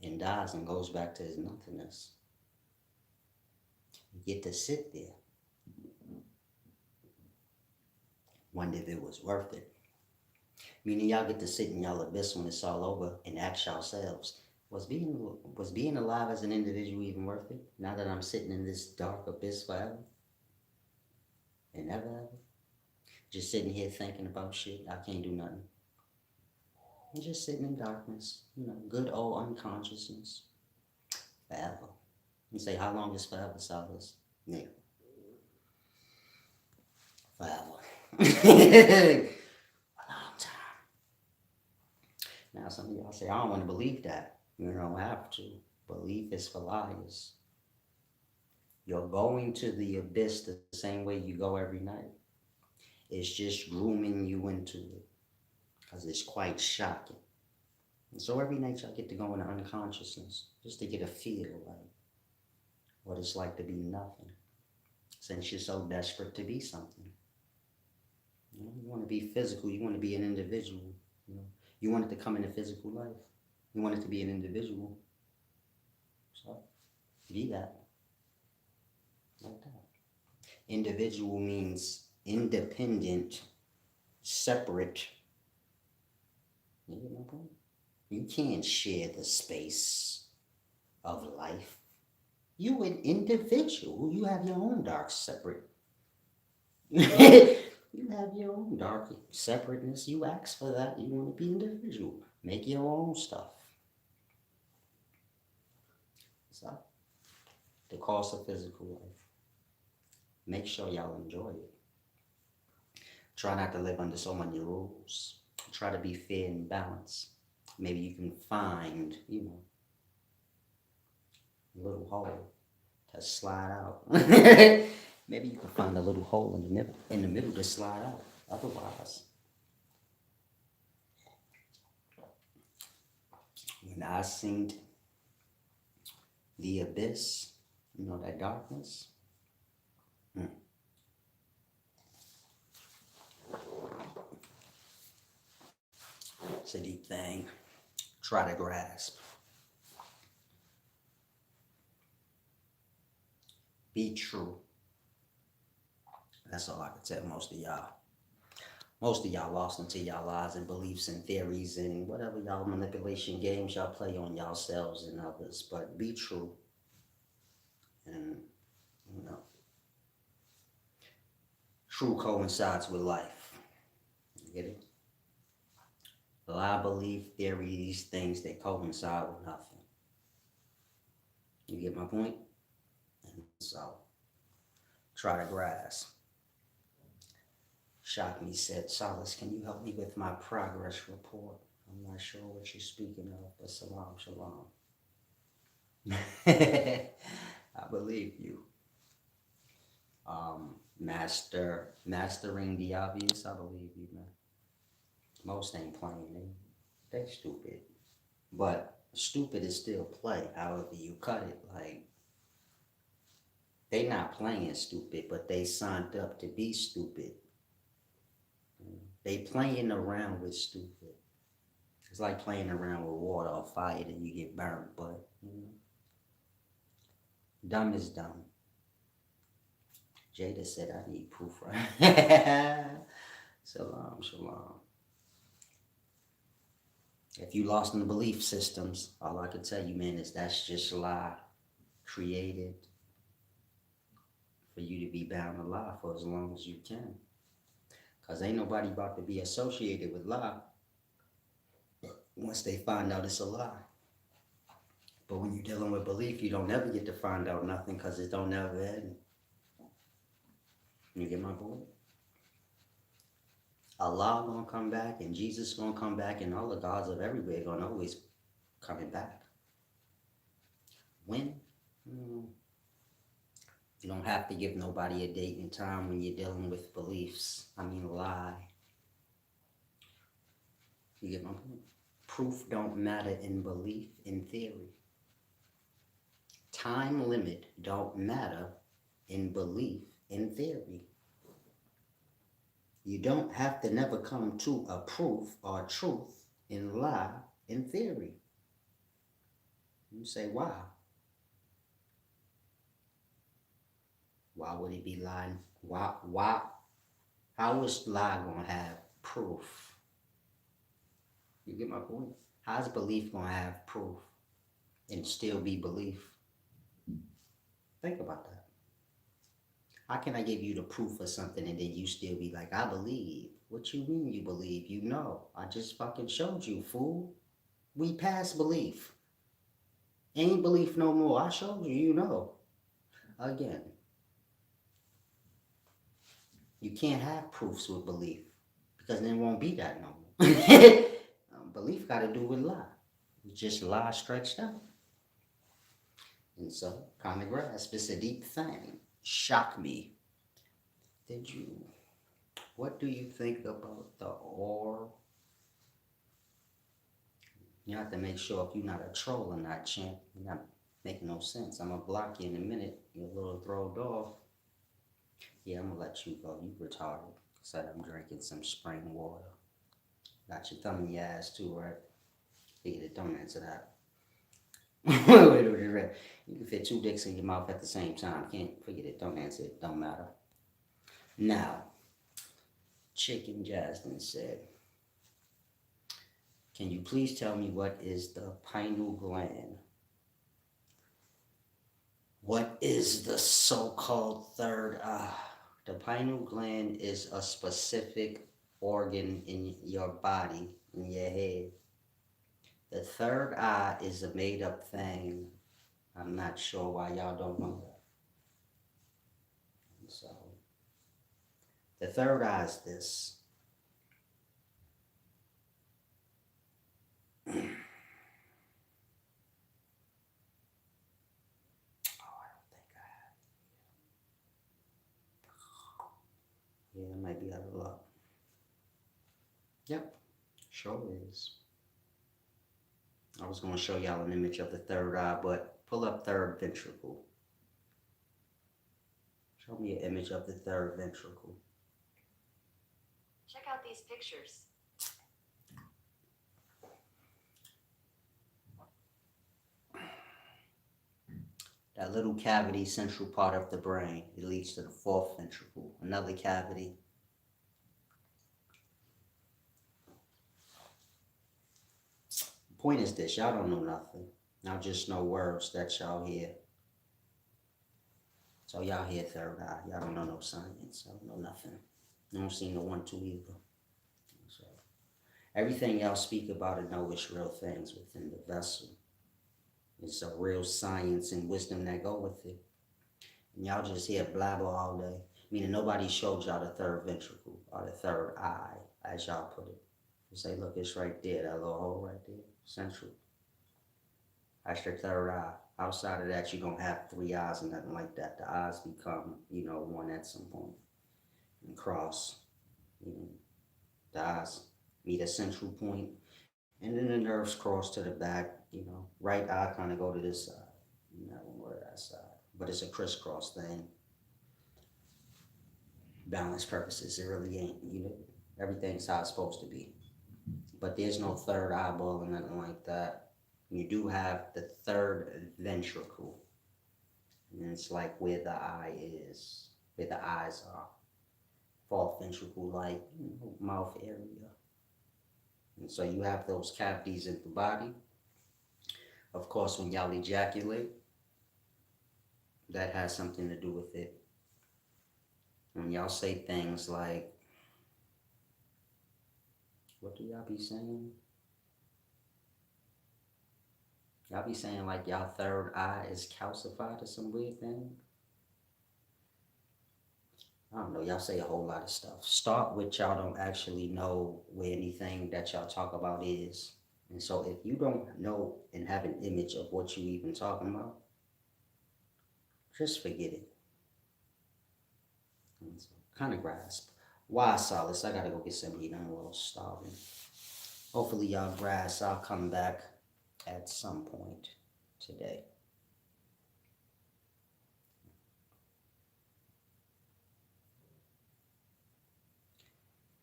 and dies and goes back to his nothingness. get to sit there, wonder if it was worth it. Meaning y'all get to sit in y'all abyss when it's all over and ask yourselves, was being alive as an individual even worth it? Now that I'm sitting in this dark abyss forever and never ever, just sitting here thinking about shit, I can't do nothing. I'm just sitting in darkness, good old unconsciousness, forever. You say, how long is forever, Silas? Nigga, forever. A long time. Now some of y'all say, I don't want to believe that. You don't have to. Belief is for liars. You're going to the abyss the same way you go every night. It's just grooming you into it. Because it's quite shocking. And so every night y'all get to go into unconsciousness. Just to get a feel like what it's like to be nothing. Since you're so desperate to be something. You want to be physical. You want to be an individual. You want it to come in a physical life. You want it to be an individual. So, be that. Like that. Individual means independent, separate. You get my point? You can't share the space of life. You an individual. You have your own dark separate. You have your own dark separateness. You ask for that. You want to be individual. Make your own stuff. So, the cost of physical life. Make sure y'all enjoy it. Try not to live under so many rules. Try to be fair and balanced. Maybe you can find, a little hole to slide out. Maybe you can find a little hole in the middle to slide out. Otherwise, when I seen the abyss, that darkness. It's a deep thing. Try to grasp. Be true. That's all I can tell most of y'all. Most of y'all lost into y'all lies and beliefs and theories and whatever y'all manipulation games y'all play on yourselves and others. But be true. And, true coincides with life. You get it? Lie, belief, theories, things that coincide with nothing. You get my point? And so, try to grasp. Shakni said, Silas, can you help me with my progress report? I'm not sure what you're speaking of, but salam, shalom. I believe you. Mastering the obvious, I believe you, man. Most ain't playing, they stupid. But stupid is still play, however you cut it. Like, they not playing stupid, but they signed up to be stupid. They playing around with stupid. It's like playing around with water or fire and you get burnt, but dumb is dumb. Jada said I need proof, right? Shalom, shalom. If you lost in the belief systems, all I can tell you, man, is that's just a lie created for you to be bound to lie for as long as you can. Because ain't nobody about to be associated with lie once they find out it's a lie. But when you're dealing with belief, you don't ever get to find out nothing because it don't ever end. You get my point? Allah gonna come back and Jesus gonna come back and all the gods of everywhere gonna always coming back. When? You don't have to give nobody a date and time when you're dealing with beliefs. Lie. You get my point? Proof don't matter in belief, in theory. Time limit don't matter in belief, in theory. You don't have to never come to a proof or truth in lie, in theory. You say, why? Why would he be lying? Why? How is lie gonna have proof? You get my point? How's belief gonna have proof and still be belief? Think about that. How can I give you the proof of something and then you still be like, I believe? What you mean you believe? You know. I just fucking showed you, fool. We past belief. Ain't belief no more. I showed you, you know. Again, you can't have proofs with belief because then it won't be that no more. Belief got to do with lie. It's just lie stretched out. And so, common grasp, it's a deep thing. Shock me. Did you? What do you think about the or? You have to make sure if you're not a troll or not, champ. You're not making no sense. I'm going to block you in a minute. You're a little thrown off. Yeah, I'm going to let you go. You retarded. Said I'm drinking some spring water. Got your thumb in your ass too, right? Figured it, don't answer that. Wait. You can fit two dicks in your mouth at the same time. Can't forget it, don't answer it, don't matter. Now, Chicken Jasmine said, can you please tell me what is the pineal gland? What is the so-called third eye? The pineal gland is a specific organ in your body, in your head. The third eye is a made-up thing. I'm not sure why y'all don't know that. So, the third eye is this. Yeah, it might be out of luck. Yep, sure is. I was going to show y'all an image of the third eye, but pull up third ventricle. Show me an image of the third ventricle. Check out these pictures. That little cavity, central part of the brain, it leads to the fourth ventricle. Another cavity. The point is this, y'all don't know nothing. Y'all just know words that y'all hear. So y'all hear third eye. Y'all don't know no science. Y'all don't know nothing. You don't see no 1, 2 either. So everything y'all speak about and know is real things within the vessel. It's a real science and wisdom that go with it. And y'all just hear blabber all day. Meaning nobody showed y'all the third ventricle or the third eye, as y'all put it. You say, look, it's right there, that little hole right there, central. That's your third eye. Outside of that, you don't have 3 eyes and nothing like that. The eyes become, one at some point and cross. The eyes meet a central point, and then the nerves cross to the back. Right eye kind of go to this side. That one go to that side, but it's a crisscross thing. Balance purposes, it really ain't. Everything's how it's supposed to be. But there's no third eyeball or nothing like that. You do have the third ventricle, and it's like where the eye is, where the eyes are. Fourth ventricle, like mouth area. And so you have those cavities in the body. Of course, when y'all ejaculate, that has something to do with it. When y'all say things like, what do y'all be saying? Y'all be saying like y'all third eye is calcified or some weird thing. I don't know, y'all say a whole lot of stuff. Start with y'all don't actually know where anything that y'all talk about is. And so if you don't know and have an image of what you even talking about, just forget it. So, kind of grasp. Why solace? I gotta go get something to eat. I'm a little starving. Hopefully y'all grasp. I'll come back at some point today.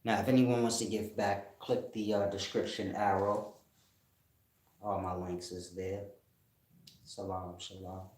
Now, if anyone wants to give back, click the description arrow. All my links is there. Salam, shalom.